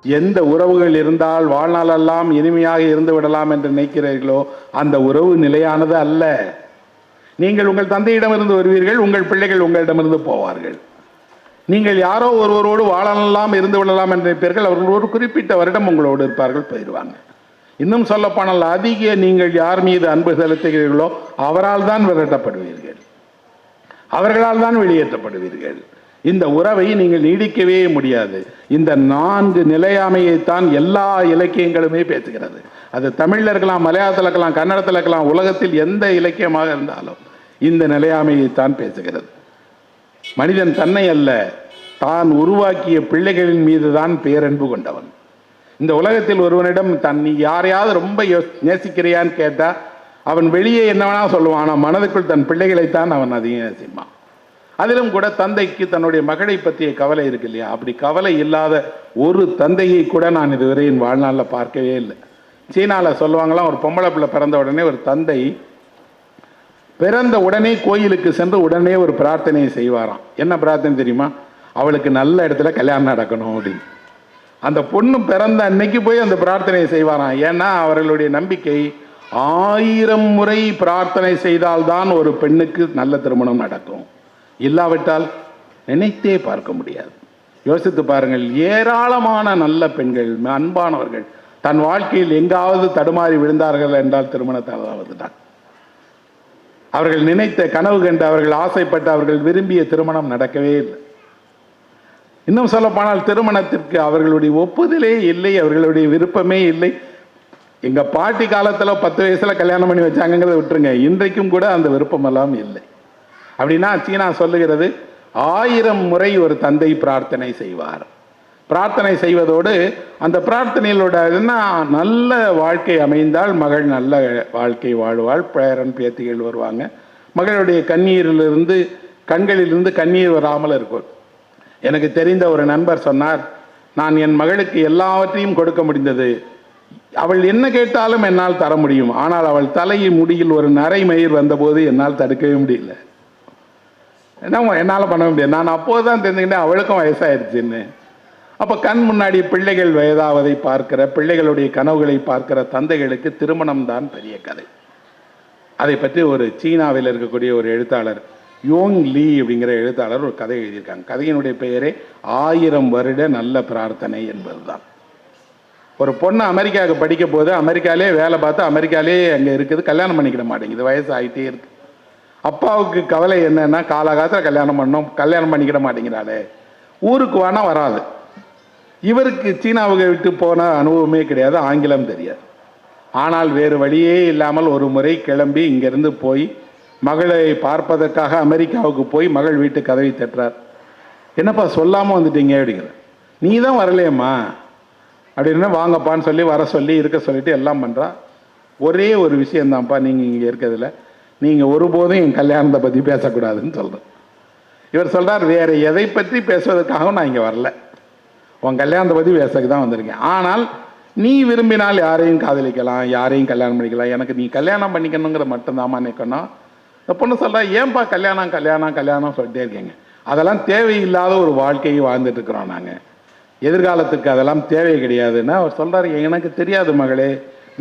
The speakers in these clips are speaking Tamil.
எந்த உறவுகள் இருந்தால் வாழ்நாளெல்லாம் இனிமையாக இருந்து விடலாம் என்று நினைக்கிறீர்களோ அந்த உறவு நிலையானது அல்ல. நீங்கள் உங்கள் தந்தையிடமிருந்து வருவீர்கள், உங்கள் பிள்ளைகள் உங்களிடமிருந்து போவார்கள். நீங்கள் யாரோ ஒருவரோடு வாழலாம் இருந்து விடலாம் என்று நினைப்பீர்கள், அவர்கள் ஒரு குறிப்பிட்ட வருடம் உங்களோடு இருப்பார்கள், போயிடுவாங்க. இன்னும் சொல்லப்போனால் அதிக நீங்கள் யார் மீது அன்பு செலுத்துகிறீர்களோ அவரால் தான் விரட்டப்படுவீர்கள், அவர்களால் தான் வெளியேற்றப்படுவீர்கள். இந்த உறவை நீங்கள் நீடிக்கவே முடியாது. இந்த 4 நிலையாமையைத்தான் எல்லா இலக்கியங்களுமே பேசுகிறது. அது தமிழில் இருக்கலாம், மலையாளத்தில் இருக்கலாம், கன்னடத்தில் இருக்கலாம், உலகத்தில் எந்த இலக்கியமாக இருந்தாலும் இந்த நிலையாமையைத்தான் பேசுகிறது. மனிதன் தன்னை அல்ல, தான் உருவாக்கிய பிள்ளைகளின் மீது தான் பேரன்பு கொண்டவன். இந்த உலகத்தில் ஒருவனிடம் நீ யாரையாவது ரொம்ப நேசிக்கிறியான்னு கேட்டால் அவன் வெளியே என்ன வேணா சொல்லுவான், ஆனால் மனதுக்குள் தன் பிள்ளைகளைத்தான் அவன் அதிகம் நேசிப்பான். அதிலும் கூட தந்தைக்கு தன்னுடைய மகளை பற்றிய கவலை இருக்கு இல்லையா? அப்படி கவலை இல்லாத ஒரு தந்தையை கூட நான் இதுவரை என் வாழ்நாளில் பார்க்கவே இல்லை. சீனாவில் சொல்லுவாங்களாம், ஒரு பொம்பளை பிள்ளை பிறந்த உடனே ஒரு தந்தை பிறந்த உடனே கோயிலுக்கு சென்று உடனே ஒரு பிரார்த்தனையை செய்வாராம். என்ன பிரார்த்தனை தெரியுமா? அவளுக்கு நல்ல இடத்துல கல்யாணம் நடக்கணும் அப்படின்னு. அந்த பொண்ணு பிறந்த அன்னைக்கு போய் அந்த பிரார்த்தனையை செய்வாராம். ஏன்னா அவர்களுடைய நம்பிக்கை 1000 முறை பிரார்த்தனை செய்தால்தான் ஒரு பெண்ணுக்கு நல்ல திருமணம் நடக்கும், இல்லாவிட்டால் நினைத்தே பார்க்க முடியாது. யோசித்து பாருங்கள், ஏராளமான நல்ல பெண்கள், அன்பானவர்கள் தன் வாழ்க்கையில் எங்காவது தடுமாறி விழுந்தார்கள் என்றால் திருமணத்தால் தான். அவர்கள் நினைத்த கனவு கண்டு அவர்கள் ஆசைப்பட்டு அவர்கள் விரும்பிய திருமணம் நடக்கவே இல்லை. இன்னும் சொல்லப்போனால் திருமணத்திற்கு அவர்களுடைய ஒப்புதலே இல்லை, அவர்களுடைய விருப்பமே இல்லை. எங்க பாட்டி காலத்தில் 10 வயசுல கல்யாணம் பண்ணி வச்சாங்கிறத விட்டுருங்க, இன்றைக்கும் கூட அந்த விருப்பம் எல்லாம் இல்லை. அப்படின்னா சீனா சொல்லுகிறது 1000 முறை ஒரு தந்தை பிரார்த்தனை செய்வார். பிரார்த்தனை செய்வதோடு அந்த பிரார்த்தனையிலோட நல்ல வாழ்க்கை அமைந்தால் மகள் நல்ல வாழ்க்கை வாழ்வாள், பேரன் பேத்திகள் வருவாங்க, மகளுடைய கண்ணீரிலிருந்து கண்களிலிருந்து கண்ணீர் வராமல் இருக்கும். எனக்கு தெரிந்த ஒரு நண்பர் சொன்னார், நான் என் மகளுக்கு எல்லாவற்றையும் கொடுக்க முடிந்தது, அவள் என்ன கேட்டாலும் என்னால் தர முடியும், ஆனால் அவள் தலையின் முடியில் ஒரு நரை மயிர் வந்தபோது என்னால் தடுக்கவே முடியல. என்ன என்னால் பண்ண முடியாது, நான் அப்போது தான் தெரிஞ்சுக்கிட்டேன் அவளுக்கும் வயசாயிருச்சுன்னு. அப்போ கண் முன்னாடி பிள்ளைகள் வயதாவதை பார்க்கிற, பிள்ளைகளுடைய கனவுகளை பார்க்கிற தந்தைகளுக்கு திருமணம் தான் பெரிய கதை. அதை பற்றி ஒரு சீனாவில் இருக்கக்கூடிய ஒரு எழுத்தாளர் யோங் லீ அப்படிங்கிற எழுத்தாளர் ஒரு கதை எழுதியிருக்காங்க. கதையினுடைய பெயரே 1000 வருட நல்ல பிரார்த்தனை என்பது தான். ஒரு பொண்ணு அமெரிக்காவுக்கு படிக்க போது அமெரிக்காலே வேலை பார்த்து அமெரிக்காலே அங்கே இருக்குது, கல்யாணம் பண்ணிக்கிட மாட்டேங்குது, வயசு ஆகிட்டே இருக்கு. அப்பாவுக்கு கவலை என்னன்னா, காலகாலத்தில் கல்யாணம் பண்ணோம், கல்யாணம் பண்ணிக்கிட மாட்டேங்கிறாளே, ஊருக்கு வேணா வராது. இவருக்கு சீனாவுக்கு விட்டு போன அனுபவமே கிடையாது, ஆங்கிலம் தெரியாது. ஆனால் வேறு வழியே இல்லாமல் ஒரு முறை கிளம்பி இங்கிருந்து போய் மகளை பார்ப்பதற்காக அமெரிக்காவுக்கு போய் மகள் வீட்டு கதவை தட்டுறார். என்னப்பா சொல்லாமல் வந்துட்டீங்க அப்படிங்கிற. நீ தான் வரலையம்மா அப்படின்னா, வாங்கப்பான்னு சொல்லி வர சொல்லி இருக்க சொல்லிட்டு எல்லாம் பண்ணுறா. ஒரே ஒரு விஷயந்தான்ப்பா நீங்கள் இங்கே இருக்கிறதுல, நீங்கள் ஒருபோதும் என் கல்யாணத்தை பற்றி பேசக்கூடாதுன்னு சொல்கிறேன். இவர் சொல்கிறார், வேறு எதை பற்றி பேசுவதற்காகவும் நான் இங்கே வரல, உன் கல்யாணத்தை பற்றி பேசக்கு தான் வந்திருக்கேன். ஆனால் நீ விரும்பினால் யாரையும் காதலிக்கலாம், யாரையும் கல்யாணம் பண்ணிக்கலாம், எனக்கு நீ கல்யாணம் பண்ணிக்கணுங்கிற மட்டும்தாம்மா நிற்கணும். இந்த பொண்ணு சொல்கிறா, ஏன்பா கல்யாணம் கல்யாணம் கல்யாணம் சொல்லிட்டே இருக்கீங்க, அதெல்லாம் தேவையில்லாத ஒரு வாழ்க்கையை வாழ்ந்துட்டு இருக்கிறோம் நாங்கள், எதிர்காலத்துக்கு அதெல்லாம் தேவை கிடையாதுன்னா அவர் சொல்கிறார், எனக்கு தெரியாது மகளே,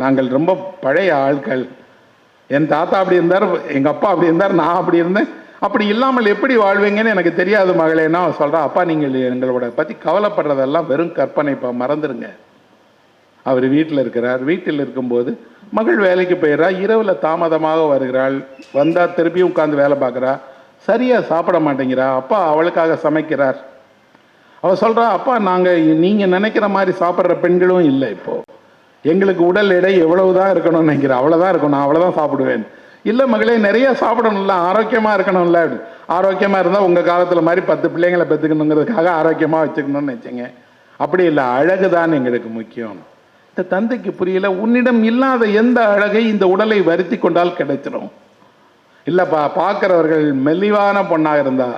நாங்கள் ரொம்ப பழைய ஆட்கள், என் தாத்தா அப்படி இருந்தார், எங்கள் அப்பா அப்படி இருந்தார், நான் அப்படி இருந்தேன், அப்படி இல்லாமல் எப்படி வாழ்வீங்கன்னு எனக்கு தெரியாது மகளேன்னா அவர் சொல்கிறா, அப்பா நீங்கள் எங்களோட பற்றி கவலைப்படுறதெல்லாம் வெறும் கற்பனை, இப்போ மறந்துடுங்க. அவர் வீட்டில் இருக்கிறார். வீட்டில் இருக்கும்போது மகள் வேலைக்கு போயிடுறா, இரவில் தாமதமாக வருகிறாள், வந்தால் திருப்பியும் உட்காந்து வேலை பார்க்குறா, சரியாக சாப்பிட மாட்டேங்கிறா. அப்பா அவளுக்காக சமைக்கிறார். அவள் சொல்கிறா, அப்பா நீங்கள் நினைக்கிற மாதிரி சாப்பிட்ற பெண்களும் இல்லை, இப்போது எங்களுக்கு உடல் எடை எவ்வளவு தான் இருக்கணும்னு நினைக்கிறேன், அவ்வளோதான் இருக்கும், நான் அவ்வளோதான் சாப்பிடுவேன். இல்லை மகளே, நிறைய சாப்பிடணும்ல, ஆரோக்கியமாக இருக்கணும்ல. ஆரோக்கியமாக இருந்தால் உங்கள் காலத்தில் மாதிரி 10 பிள்ளைங்களை பெற்றுக்கணுங்கிறதுக்காக ஆரோக்கியமாக வச்சுக்கணும்னு நினச்சிங்க. அப்படி இல்லை, அழகு தான் எங்களுக்கு முக்கியம். இந்த தந்தைக்கு புரியல, உன்னிடம் இல்லாத எந்த அழகை இந்த உடலை வருத்தி கொண்டால் கிடைச்சிடும். இல்லைப்பா, பார்க்குறவர்கள் மெல்லிவான பொண்ணாக இருந்தா,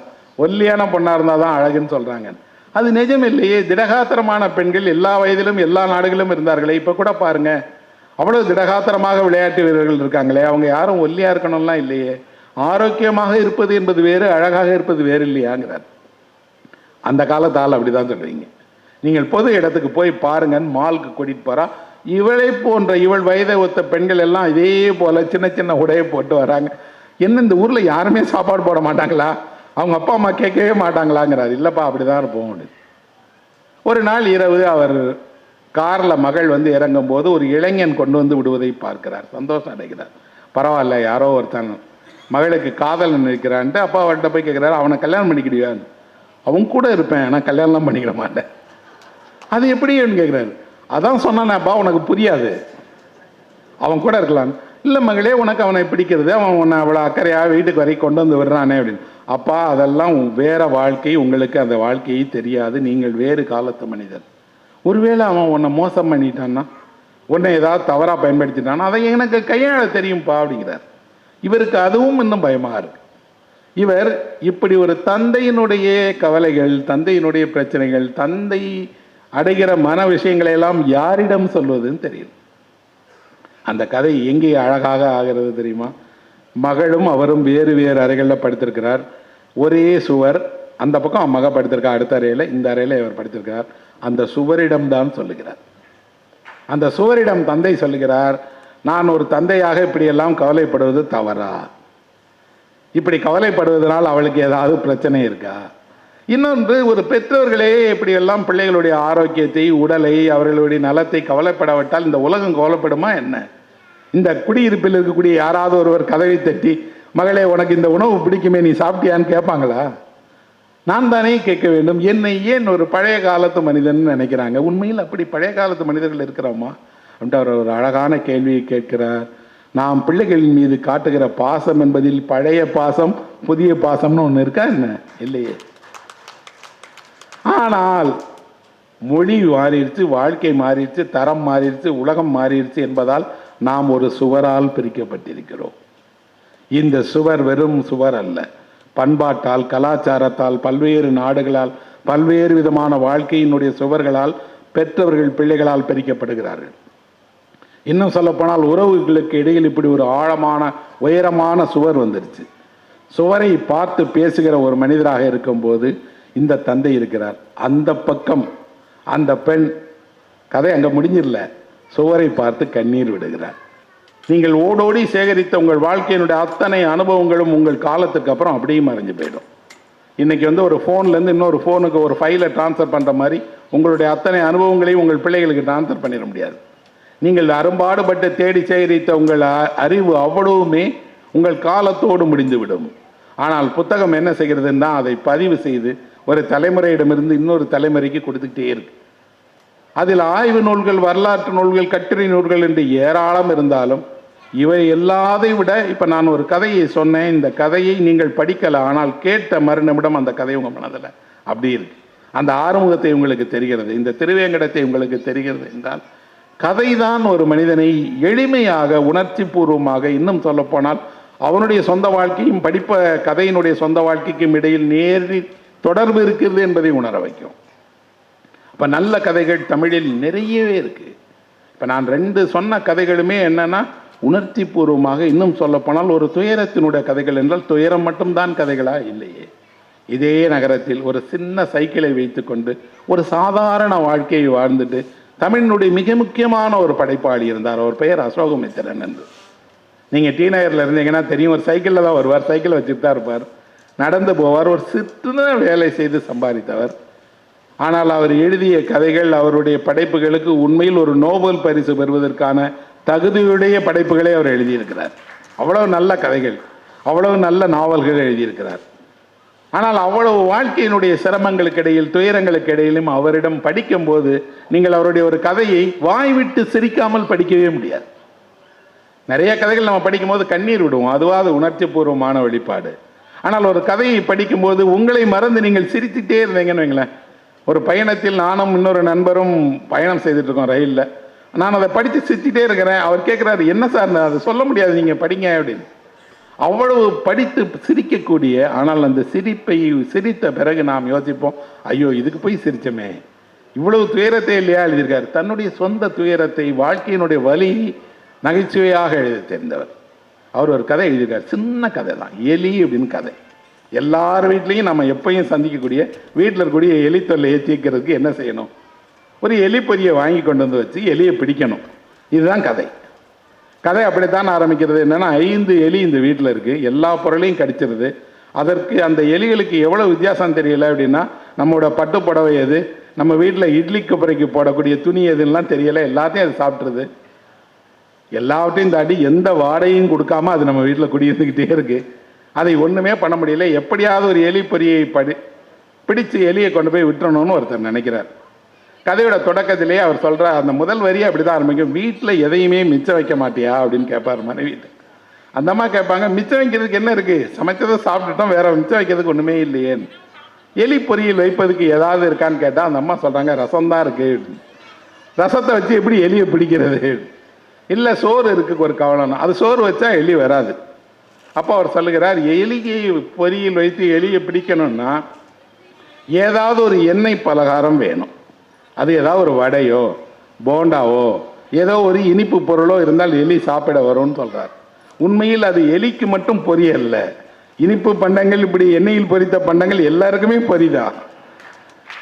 ஒல்லியான பொண்ணாக இருந்தால் தான் அழகுன்னு சொல்கிறாங்க. அது நிஜம் இல்லையே. திடகாத்திரமான பெண்கள் எல்லா வயதிலும் எல்லா நாடுகளிலும் இருந்தார்களே. இப்போ கூட பாருங்க, அவ்வளோ திடகாத்திரமாக விளையாட்டு வீரர்கள் இருக்காங்களே, அவங்க யாரும் ஒல்லியாக இருக்கணும்லாம் இல்லையே. ஆரோக்கியமாக இருப்பது என்பது வேறு, அழகாக இருப்பது வேறு இல்லையாங்கிறார். அந்த காலத்தால் அப்படி தான் சொல்கிறீங்க. நீங்கள் பொது இடத்துக்கு போய் பாருங்கன்னு மாலுக்கு கூட்டிகிட்டு போகிறா. இவளை போன்ற இவள் வயதை ஒத்த பெண்கள் எல்லாம் இதே போல் சின்ன சின்ன உடையை போட்டு வராங்க. என்ன இந்த ஊரில் யாருமே சாப்பாடு போட மாட்டாங்களா, அவங்க அப்பா அம்மா கேட்கவே மாட்டாங்களாங்கிறார். இல்லைப்பா அப்படி தான் இருப்போம். ஒரு நாள் இரவு அவர் காரில் மகள் வந்து இறங்கும் போது ஒரு இளைஞன் கொண்டு வந்து விடுவதை பார்க்கிறார். சந்தோஷம் அடைகிறார். பரவாயில்ல, யாரோ ஒருத்தன் மகளுக்கு காதல் நினைக்கிறான்ட்டு அப்பா அவர்கிட்ட போய் கேட்குறாரு, அவனை கல்யாணம் பண்ணிக்கிடுவான்னு. அவன் கூட இருப்பேன், ஆனால் கல்யாணம்லாம் பண்ணிக்கிட மாட்டேன். அது எப்படின்னு கேட்குறாரு. அதான் சொன்னானேப்பா, உனக்கு புரியாது, அவன் கூட இருக்கலாம். இல்லை மகளே, உனக்கு அவனை பிடிக்கிறது, அவன் உன்னை அவ்வளோ அக்கறையாக வீட்டுக்கு வரைக்கும் கொண்டு வந்து விடுறானே அப்படின்னு. அப்பா அதெல்லாம் வேற வாழ்க்கை, உங்களுக்கு அந்த வாழ்க்கையை தெரியாது, நீங்கள் வேறு காலத்து மனிதர். ஒருவேளை அவன் உன்னை மோசம் பண்ணிட்டான்னா, உன்னை ஏதாவது தவறாக பயன்படுத்திட்டான்னா அதை எனக்கு கையாள தெரியும்ப்பா அப்படிங்கிறார். இவருக்கு அதுவும் இன்னும் பயமாக இருக்கு. இவர் இப்படி ஒரு தந்தையினுடைய கவலைகள், தந்தையினுடைய பிரச்சனைகள், தந்தை அடைகிற மன விஷயங்களை எல்லாம் யாரிடம் சொல்வதுன்னு தெரியும். அந்த கதை எங்கே அழகாக ஆகிறது தெரியுமா? மகளும் அவரும் வேறு வேறு அறைகளில் படுத்திருக்கிறார். ஒரே சுவர், அந்த பக்கம் மக படுத்திருக்கா அடுத்த அறையில், இந்த அறையில் இவர் படுத்திருக்கிறார். அந்த சுவரிடம்தான் சொல்லுகிறார். அந்த சுவரிடம் தந்தை சொல்லுகிறார், நான் ஒரு தந்தையாக இப்படியெல்லாம் கவலைப்படுவது தவறா? இப்படி கவலைப்படுவதனால் அவளுக்கு ஏதாவது பிரச்சனை இருக்கா? இன்னொன்று, ஒரு பெற்றோர்களே இப்படியெல்லாம் பிள்ளைகளுடைய ஆரோக்கியத்தை, உடலை, அவர்களுடைய நலத்தை கவலைப்படாவிட்டால் இந்த உலகம் கவலைப்படுமா என்ன? இந்த குடியிருப்பில் இருக்கக்கூடிய யாராவது ஒருவர் கதவை தட்டி, மகளே உனக்கு இந்த உணவு பிடிக்குமே, நீ சாப்பிட்டியான்னு கேட்பாங்களா? நான் தானே கேட்க வேண்டும். என்னை ஏன் ஒரு பழைய காலத்து மனிதன் நினைக்கிறாங்க? உண்மையில் அப்படி பழைய காலத்து மனிதர்கள் இருக்கிறோமா அப்படின்ட்டு அவர் ஒரு அழகான கேள்வியை கேட்கிறார். நாம் பிள்ளைகளின் மீது காட்டுகிற பாசம் என்பதில் பழைய பாசம், புதிய பாசம்னு ஒன்று இருக்கா என்ன? இல்லையே. ஆனால் மொழி மாறிடுச்சு, வாழ்க்கை மாறிடுச்சு, தரம் மாறிடுச்சு, உலகம் மாறிடுச்சு என்பதால் நாம் ஒரு சுவரால் பிரிக்கப்பட்டிருக்கிறோம். இந்த சுவர் வெறும் சுவர் அல்ல. பண்பாட்டால், கலாச்சாரத்தால், பல்வேறு நாடுகளால், பல்வேறு விதமான வாழ்க்கையினுடைய சுவர்களால் பெற்றவர்கள் பிள்ளைகளால் பிரிக்கப்படுகிறார்கள். இன்னும் சொல்லப்போனால் உறவுகளுக்கு இடையில் இப்படி ஒரு ஆழமான உயரமான சுவர் வந்துருச்சு. சுவரை பார்த்து பேசுகிற ஒரு மனிதராக இருக்கும்போது இந்த தந்தை இருக்கிறார். அந்த பக்கம் அந்த பெண், கதை அங்கே முடிஞ்சிடல, சுவரை பார்த்து கண்ணீர் விடுகிறார். நீங்கள் ஓடோடி சேகரித்த உங்கள் வாழ்க்கையினுடைய அத்தனை அனுபவங்களும் உங்கள் காலத்துக்கு அப்புறம் அப்படியே மறைஞ்சு போயிடும். இன்றைக்கி வந்து ஒரு ஃபோன்லேருந்து இன்னொரு ஃபோனுக்கு ஒரு ஃபைலை ட்ரான்ஸ்ஃபர் பண்ணுற மாதிரி உங்களுடைய அத்தனை அனுபவங்களையும் உங்கள் பிள்ளைகளுக்கு ட்ரான்ஸ்ஃபர் பண்ணிட முடியாது. நீங்கள் அரும்பாடுபட்டு தேடி சேகரித்த உங்கள் அறிவு அவ்வளவுமே உங்கள் காலத்தோடு முடிந்துவிடும். ஆனால் புத்தகம் என்ன செய்கிறதுன்னா அதை பதிவு செய்து ஒரு தலைமுறையிடமிருந்து இன்னொரு தலைமுறைக்கு கொடுத்துக்கிட்டே இருக்கு. அதில் ஆய்வு நூல்கள், வரலாற்று நூல்கள், கட்டுரை நூல்கள் என்று ஏராளம் இருந்தாலும் இவை எல்லாதை விட, இப்போ நான் ஒரு கதையை சொன்னேன், இந்த கதையை நீங்கள் படிக்கலாம், ஆனால் கேட்ட மறுநிமிடம் அந்த கதை உங்கள் மனதில் அப்படி இருக்கு. அந்த ஆறுமுகத்தை உங்களுக்கு தெரிகிறது, இந்த திருவேங்கடத்தை உங்களுக்கு தெரிகிறது என்றால் கதைதான் ஒரு மனிதனை எளிமையாக, உணர்ச்சி பூர்வமாக, இன்னும் சொல்லப்போனால் அவனுடைய சொந்த வாழ்க்கையும் படிப்ப கதையினுடைய சொந்த வாழ்க்கைக்கும் இடையில் நேரி தொடர்பு இருக்கிறது என்பதை உணர வைக்கும். இப்போ நல்ல கதைகள் தமிழில் நிறையவே இருக்கு. இப்போ நான் 2 சொன்ன கதைகளுமே என்னன்னா உணர்ச்சி பூர்வமாக, இன்னும் சொல்லப்போனால் ஒரு துயரத்தினுடைய கதைகள் என்றால் துயரம் மட்டும்தான் கதைகளா? இல்லையே. இதே நகரத்தில் ஒரு சின்ன சைக்கிளை வைத்துக்கொண்டு ஒரு சாதாரண வாழ்க்கையை வாழ்ந்துட்டு தமிழினுடைய மிக முக்கியமான ஒரு படைப்பாளி இருந்தார். அவர் பெயர் அசோகமித்திரன் என்று. நீங்கள் டி நகரில் இருந்தீங்கன்னா தெரியும். ஒரு சைக்கிளில் தான் வருவார், சைக்கிளை வச்சுட்டு தான் இருப்பார், நடந்து போவார். ஒரு சின்ன வேலை செய்து சம்பாதித்தவர். ஆனால் அவர் எழுதிய கதைகள், அவருடைய படைப்புகளுக்கு உண்மையில் ஒரு நோபல் பரிசு பெறுவதற்கான தகுதியுடைய படைப்புகளை அவர் எழுதியிருக்கிறார். அவ்வளவு நல்ல கதைகள், அவ்வளவு நல்ல நாவல்கள் எழுதியிருக்கிறார். ஆனால் அவ்வளவு வாழ்க்கையினுடைய சிரமங்களுக்கு இடையில், துயரங்களுக்கு இடையிலும் அவரிடம் படிக்கும்போது நீங்கள் அவருடைய ஒரு கதையை வாய்விட்டு சிரிக்காமல் படிக்கவே முடியாது. நிறைய கதைகள் நம்ம படிக்கும்போது கண்ணீர் விடுவோம், அதுவாது உணர்ச்சி பூர்வமான வெளிப்பாடு. ஆனால் ஒரு கதையை படிக்கும்போது உங்களை மறந்து நீங்கள் சிரித்துட்டே இருந்தீங்கன்னு வைங்களேன். ஒரு பயணத்தில் நானும் இன்னொரு நண்பரும் பயணம் செய்துட்டு இருக்கோம் ரயிலில். நான் அதை படித்து சிரிச்சுட்டே இருக்கிறேன். அவர் கேட்குறாரு, என்ன சார் அதை சொல்ல முடியாது, நீங்கள் படிங்க அப்படின்னு. அவ்வளவு படித்து சிரிக்கக்கூடிய, ஆனால் அந்த சிரிப்பை சிரித்த பிறகு நாம் யோசிப்போம், ஐயோ இதுக்கு போய் சிரிச்சோமே, இவ்வளவு துயரத்தை இல்லையா எழுதியிருக்காரு. தன்னுடைய சொந்த துயரத்தை, வாழ்க்கையினுடைய வலி நகைச்சுவையாக எழுத தெரிந்தவர். அவர் ஒரு கதை எழுதியிருக்கார், சின்ன கதை தான், எலி அப்படின்னு கதை. எல்லார் வீட்லேயும் நம்ம எப்பயும் சந்திக்கக்கூடிய, வீட்டில் இருக்கக்கூடிய எலி தொல்லையை தீர்க்கிறதுக்கு என்ன செய்யணும், ஒரு எலி பொரியை வாங்கி கொண்டு வந்து வச்சு எலியை பிடிக்கணும். இதுதான் கதை. கதை அப்படித்தான் ஆரம்பிக்கிறது. என்னென்னா 5 எலி இந்த வீட்டில் இருக்குது, எல்லா பொருளையும் கடிச்சிருது. அதற்கு அந்த எலிகளுக்கு எவ்வளோ வித்தியாசம் தெரியல அப்படின்னா, நம்மளோட பட்டு புடவை எது, நம்ம வீட்டில் இட்லி கொப்பரைக்கு போடக்கூடிய துணி எதுலாம் தெரியலை, எல்லாத்தையும் அது சாப்பிட்ருது. எல்லாவற்றையும் தாண்டி எந்த வாடகையும் கொடுக்காம அது நம்ம வீட்டில் குடியிருந்துக்கிட்டே இருக்குது. அதை ஒன்றுமே பண்ண முடியல. எப்படியாவது ஒரு எலி பொரியை பிடிச்சு எலியை கொண்டு போய் விட்டுறணும்னு ஒருத்தர் நினைக்கிறார். கதையோட தொடக்கத்திலேயே அவர் சொல்கிறார், அந்த முதல் வரியை அப்படி தான் ஆரம்பிக்கும். வீட்டில் எதையுமே மிச்சம் வைக்க மாட்டியா அப்படின்னு கேட்பார் மனைவி. அந்த அம்மா கேட்பாங்க, மிச்சம் வைக்கிறதுக்கு என்ன இருக்குது, சமைச்சதை சாப்பிட்டுட்டோம், வேற மிச்சம் வைக்கிறதுக்கு ஒன்றுமே இல்லையேன்னு. எலி பொரியல் வைப்பதுக்கு ஏதாவது இருக்கான்னு கேட்டால் அந்த அம்மா சொல்கிறாங்க, ரசம் தான் இருக்குது. ரசத்தை வச்சு எப்படி எலியை பிடிக்கிறது? இல்லை, சோறு இருக்குது ஒரு கவலைனா, அது சோறு வச்சா எலி வராது. அப்போ அவர் சொல்லுகிறார், எலியை பொரியல் வைத்து எலியை பிடிக்கணும்னா ஏதாவது ஒரு எண்ணெய் பலகாரம் வேணும். அது ஏதாவது ஒரு வடையோ போண்டாவோ ஏதோ ஒரு இனிப்பு பொருளோ இருந்தால் எலி சாப்பிட வரும்னு சொல்கிறார். உண்மையில் அது எலிக்கு மட்டும் பொரியல்ல, இனிப்பு பண்டங்கள் இப்படி எண்ணெயில் பொரித்த பண்டங்கள் எல்லாருக்குமே பொரிதான்.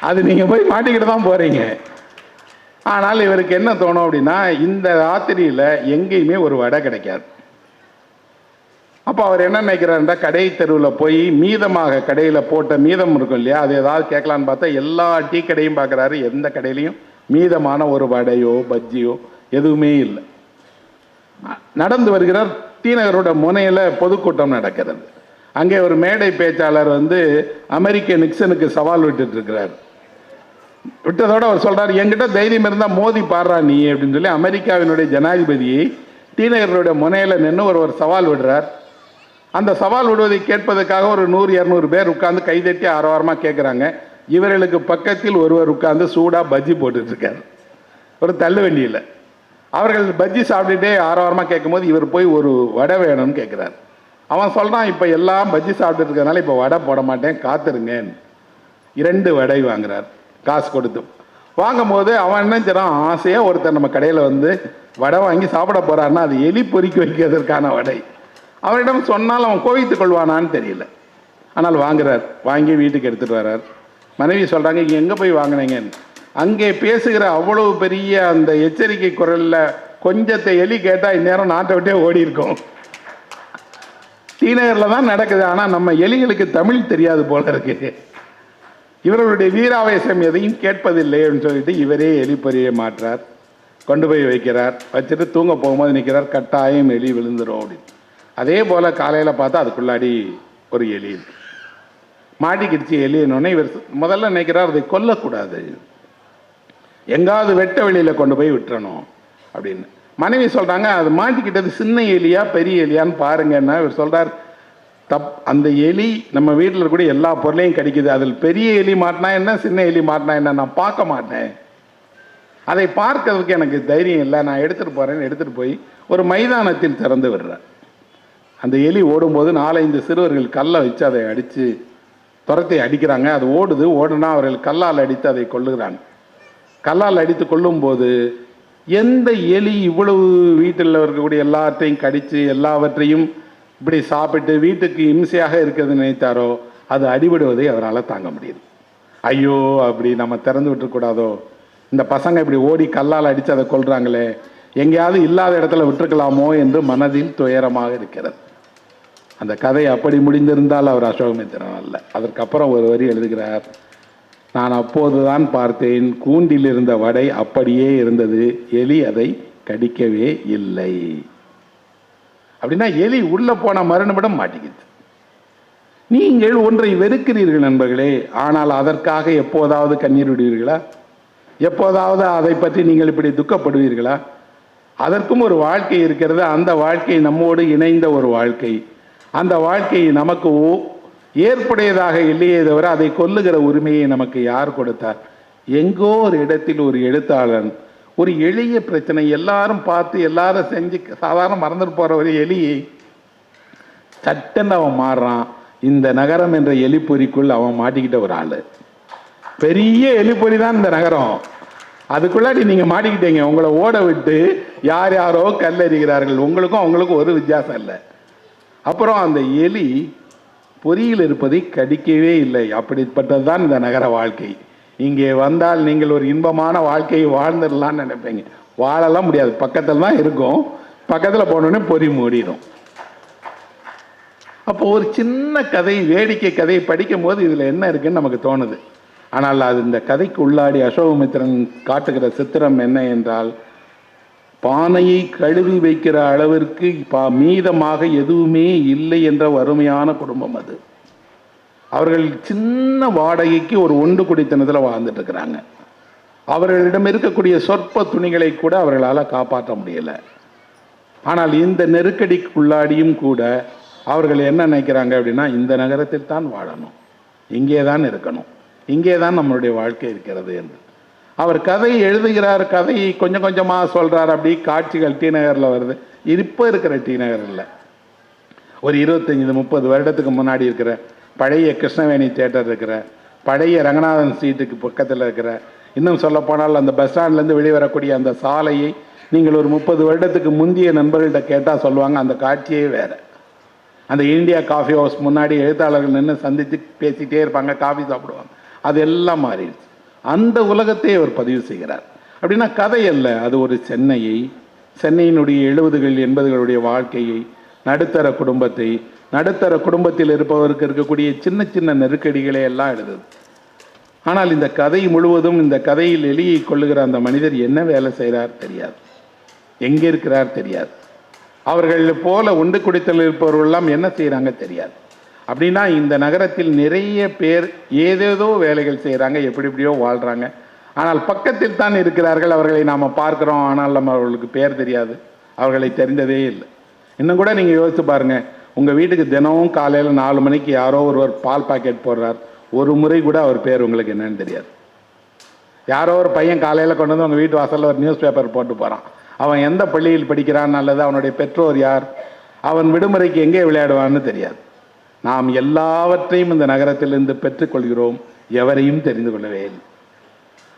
அது நீங்கள் போய் மாட்டிக்கிட்டு தான் போகிறீங்க. ஆனால் இவருக்கு என்ன தோணும் அப்படின்னா, இந்த ராத்திரியில் எங்கேயுமே ஒரு வடை கிடைக்காது. அப்போ அவர் என்ன நினைக்கிறாருன்னா, கடை தெருவில் போய் மீதமாக கடையில் போட்ட மீதம் இருக்கும் இல்லையா, அது ஏதாவது கேட்கலான்னு பார்த்தா எல்லா டீ கடையும் பார்க்குறாரு, எந்த கடையிலையும் மீதமான ஒரு வடையோ பஜ்ஜியோ எதுவுமே இல்லை. நடந்து வருகிறார். டி நகரோட முனையில் பொதுக்கூட்டம் நடக்கிறது. அங்கே ஒரு மேடை பேச்சாளர் அமெரிக்க நிக்சனுக்கு சவால் விட்டுட்டு இருக்கிறார். விட்டதோடு அவர் சொல்கிறார், என்கிட்ட தைரியம் இருந்தால் மோதி பாடுறா நீ அப்படின்னு சொல்லி அமெரிக்காவினுடைய ஜனாதிபதியை டி நகரோட முனையில் நின்று ஒரு சவால் விடுறார். அந்த சவால் விடுவதை கேட்பதற்காக ஒரு 100-200 பேர் உட்கார்ந்து கைதட்டி ஆரவாரமாக கேட்குறாங்க. இவர்களுக்கு பக்கத்தில் ஒருவர் உட்கார்ந்து சூடாக பஜ்ஜி போட்டுட்ருக்கார், ஒரு தள்ளு வண்டியில். அவர்கள் பஜ்ஜி சாப்பிட்டுட்டே ஆரவாரமாக கேட்கும்போது இவர் போய் ஒரு வடை வேணும்னு கேட்குறார். அவன் சொல்கிறான், இப்போ எல்லாம் பஜ்ஜி சாப்பிட்டு இருக்கிறதுனால இப்போ வடை போட மாட்டேன், காத்துருங்க. 2 வடை வாங்குறார் காசு கொடுத்து. வாங்கும்போது அவன் என்ன செய்றான், ஆசையாக ஒருத்தர் நம்ம கடையில் வடை வாங்கி சாப்பிட போகிறாருன்னா அது எலி பொறிக்க வைக்கிறதுக்கான வடை. அவரிடம் சொன்னால் அவன் கோவித்துக் கொள்வானான்னு தெரியல. ஆனால் வாங்குறார். வாங்கி வீட்டுக்கு எடுத்துகிட்டு வர்றார். மனைவி சொல்கிறாங்க, இங்கே எங்கே போய் வாங்கினீங்கன்னு. அங்கே பேசுகிற அவ்வளவு பெரிய அந்த எச்சரிக்கை குரலில் கொஞ்சத்தை எலி கேட்டால் இந்நேரம் நாட்டை விட்டே ஓடி இருக்கும். டீநகரில் தான் நடக்குது. ஆனால் நம்ம எலிகளுக்கு தமிழ் தெரியாது போல இருக்கு. இவர்களுடைய வீராவேசம் எதையும் கேட்பதில்லை அப்படின்னு சொல்லிட்டு இவரே எலி பொரியை மாற்றார், கொண்டு போய் வைக்கிறார். வச்சுட்டு தூங்க போகும்போது நிற்கிறார், கட்டாயம் எலி விழுந்துடும் அப்படின்னு. அதே போல் காலையில் பார்த்தா அதுக்குள்ளாடி ஒரு எலி மாட்டிக்கிடுச்சு. எலின்னொன்னே இவர் முதல்ல நினைக்கிறார், அதை கொல்லக்கூடாது, எங்காவது வெட்ட வெளியில் கொண்டு போய் விட்டுறணும் அப்படின்னு. மனைவி சொல்கிறாங்க, அது மாட்டிக்கிட்டது சின்ன எலியா பெரிய எலியான்னு பாருங்கன்னா இவர் சொல்கிறார், அந்த எலி நம்ம வீட்டில் கூட எல்லா பொருளையும் கிடைக்குது, அதில் பெரிய எலி மாட்டினா என்ன சின்ன எலி மாட்டினா என்ன, நான் பார்க்க மாட்டேன், அதை பார்க்கறதுக்கு எனக்கு தைரியம் இல்லை, நான் எடுத்துகிட்டு போகிறேன்னு எடுத்துகிட்டு போய் ஒரு மைதானத்தில் திறந்து விடுறேன். அந்த எலி ஓடும்போது 4-5 சிறுவர்கள் கல்லை வச்சு அதை அடித்து துரத்தை அடிக்கிறாங்க. அது ஓடுனா அவர்கள் கல்லால் அடித்து அதை கொல்லுகிறாங்க. கல்லால் அடித்து கொல்லும்போது எந்த எலி இவ்வளவு வீட்டில் இருக்கக்கூடிய எல்லாத்தையும் கடித்து எல்லாவற்றையும் இப்படி சாப்பிட்டு வீட்டுக்கு இம்சையாக இருக்கிறது நினைத்தாரோ அது அடிபடுவதை அவரால் தாங்க முடியுது. ஐயோ, அப்படி நம்ம திறந்து விட்டுறக்கூடாதோ, இந்த பசங்க இப்படி ஓடி கல்லால் அடித்து அதை கொல்றாங்களே, எங்கேயாவது இல்லாத இடத்துல விட்டுருக்கலாமோ என்று மனதில் துயரமாக இருக்கிறது. அந்த கதை அப்படி முடிந்திருந்தால் அவர் அசோகமித்திரன் அல்ல. அதற்கப்புறம் ஒரு வரி எழுதுகிறார், நான் அப்போதுதான் பார்த்தேன், கூண்டில் இருந்த வடை அப்படியே இருந்தது, எலி அதை கடிக்கவே இல்லை. அப்படின்னா எலி உள்ள போன மறுநிமிடம் மாட்டிக்கிது. நீங்கள் ஒன்றை வெறுக்கிறீர்கள் நண்பர்களே, ஆனால் அதற்காக எப்போதாவது கண்ணீர் விடுவீர்களா? எப்போதாவது அதை பற்றி நீங்கள் இப்படி துக்கப்படுவீர்களா? அதற்கும் ஒரு வாழ்க்கை இருக்கிறது. அந்த வாழ்க்கை நம்மோடு இணைந்த ஒரு வாழ்க்கை. அந்த வாழ்க்கை நமக்கு ஏற்புடையதாக இல்லையே தவிர அதை கொல்லுகிற உரிமையை நமக்கு யார் கொடுத்தார்? எங்கோ ஒரு இடத்தில் ஒரு எழுத்தாளன் ஒரு எளிய பிரச்சனை, எல்லாரும் பார்த்து எல்லாரும் செஞ்சு சாதாரண மறந்துட்டு போகிற ஒரு எலியை சட்டன்னு அவன் மாறுறான். இந்த நகரம் என்ற எலிப்பொறிக்குள் அவன் மாட்டிக்கிட்ட ஒரு ஆள். பெரிய எலிப்பொறி தான் இந்த நகரம். அதுக்குள்ளாடி நீங்கள் மாட்டிக்கிட்டீங்க. உங்களை ஓட விட்டு யார் யாரோ கல்லறிகிறார்கள். உங்களுக்கும் அவங்களுக்கும் ஒரு வித்தியாசம் இல்லை. அப்புறம் அந்த எலி பொறியில் இருப்பதை கடிக்கவே இல்லை. அப்படிப்பட்டது தான் இந்த நகர வாழ்க்கை. இங்கே வந்தால் நீங்கள் ஒரு இன்பமான வாழ்க்கையை வாழ்ந்துடலாம்னு நினைப்பீங்க. வாழலாம் முடியாது, பக்கத்தில் தான் இருக்கும். பக்கத்தில் போனோடனே பொறி மூடிடும். அப்போ ஒரு சின்ன கதை, வேடிக்கை கதையை படிக்கும் போது இதில் என்ன இருக்குன்னு நமக்கு தோணுது. ஆனால் அது இந்த கதைக்கு உள்ளாடி அசோகமித்திரன் காட்டுகிற சித்திரம் என்ன என்றால், பானையை கழுவி வைக்கிற அளவிற்கு மீதமாக எதுவுமே இல்லை என்ற வறுமையான குடும்பம் அது. அவர்கள் சின்ன வாடகைக்கு ஒரு ஒன்று குடித்தனத்தில் வாழ்ந்துட்டு இருக்கிறாங்க. அவர்களிடம் இருக்கக்கூடிய சொற்ப துணிகளை கூட அவர்களால் காப்பாற்ற முடியலை. ஆனால் இந்த நெருக்கடிக்குள்ளாடியும் கூட அவர்கள் என்ன நினைக்கிறாங்க அப்படின்னா, இந்த நகரத்தில் தான் வாழணும், இங்கே தான் இருக்கணும், இங்கே தான் நம்மளுடைய வாழ்க்கை இருக்கிறது என்று அவர் கதை எழுதுகிறார். கதையை கொஞ்சம் கொஞ்சமாக சொல்கிறார். அப்படி காட்சிகள் டி நகரில் வருது. இப்போ இருக்கிற டி நகர் இல்லை, ஒரு 25-30 வருடத்துக்கு முன்னாடி இருக்கிற பழைய கிருஷ்ணவேணி தியேட்டர் இருக்கிற, பழைய ரங்கநாதன் ஸ்ட்ரீட்டுக்கு பக்கத்தில் இருக்கிற, இன்னும் சொல்லப்போனால் அந்த பஸ் ஸ்டாண்ட்லேருந்து வெளிவரக்கூடிய அந்த சாலையை நீங்கள் ஒரு 30 வருடத்துக்கு முந்தைய நண்பர்கள்ட்ட கேட்டால் சொல்லுவாங்க, அந்த காட்சியே வேறு. அந்த இந்தியா காஃபி ஹவுஸ் முன்னாடி எழுத்தாளர்கள் நின்று சந்தித்து பேசிகிட்டே இருப்பாங்க, காஃபி சாப்பிடுவாங்க. அது எல்லாம் மாறிடுச்சு. அந்த உலகத்தை அவர் பதிவு செய்கிறார். அப்படின்னா கதை அல்ல, அது ஒரு சென்னையினுடைய 70கள் 80களுடைய வாழ்க்கையை, நடுத்தர குடும்பத்தை, நடுத்தர குடும்பத்தில் இருப்பவருக்கு இருக்கக்கூடிய சின்ன சின்ன நெருக்கடிகளை எல்லாம் எழுதுது. ஆனால் இந்த கதை முழுவதும், இந்த கதையில் எலியை கொள்ளுகிற அந்த மனிதர் என்ன வேலை செய்கிறார் தெரியாது, எங்கே இருக்கிறார் தெரியாது, அவர்கள் போல உண்டு குடித்தல் இருப்பவர்களெல்லாம் என்ன செய்கிறாங்க தெரியாது. அப்படின்னா இந்த நகரத்தில் நிறைய பேர் ஏதேதோ வேலைகள் செய்கிறாங்க, எப்படி எப்படியோ வாழ்கிறாங்க. ஆனால் பக்கத்தில் தான் இருக்கிறார்கள், அவர்களை நாம் பார்க்குறோம், ஆனால் நம்ம அவர்களுக்கு பேர் தெரியாது, அவர்களை தெரிந்ததே இல்லை. இன்னும் கூட நீங்கள் யோசித்து பாருங்கள், உங்கள் வீட்டுக்கு தினமும் காலையில் 4 மணிக்கு யாரோ ஒருவர் பால் பாக்கெட் போடுறார், ஒரு முறை கூட அவர் பேர் உங்களுக்கு என்னன்னு தெரியாது. யாரோ ஒரு பையன் காலையில் கொண்டு வந்து உங்கள் வீட்டு வாசலில் ஒரு நியூஸ் பேப்பர் போட்டு போகிறான், அவன் எந்த பள்ளியில் படிக்கிறான் அல்லது அவனுடைய பெற்றோர் யார், அவன் விடுமுறைக்கு எங்கே விளையாடுவான்னு தெரியாது. நாம் எல்லாவற்றையும் இந்த நகரத்திலிருந்து பெற்றுக்கொள்கிறோம், எவரையும் தெரிந்து கொள்ளவே இல்லை.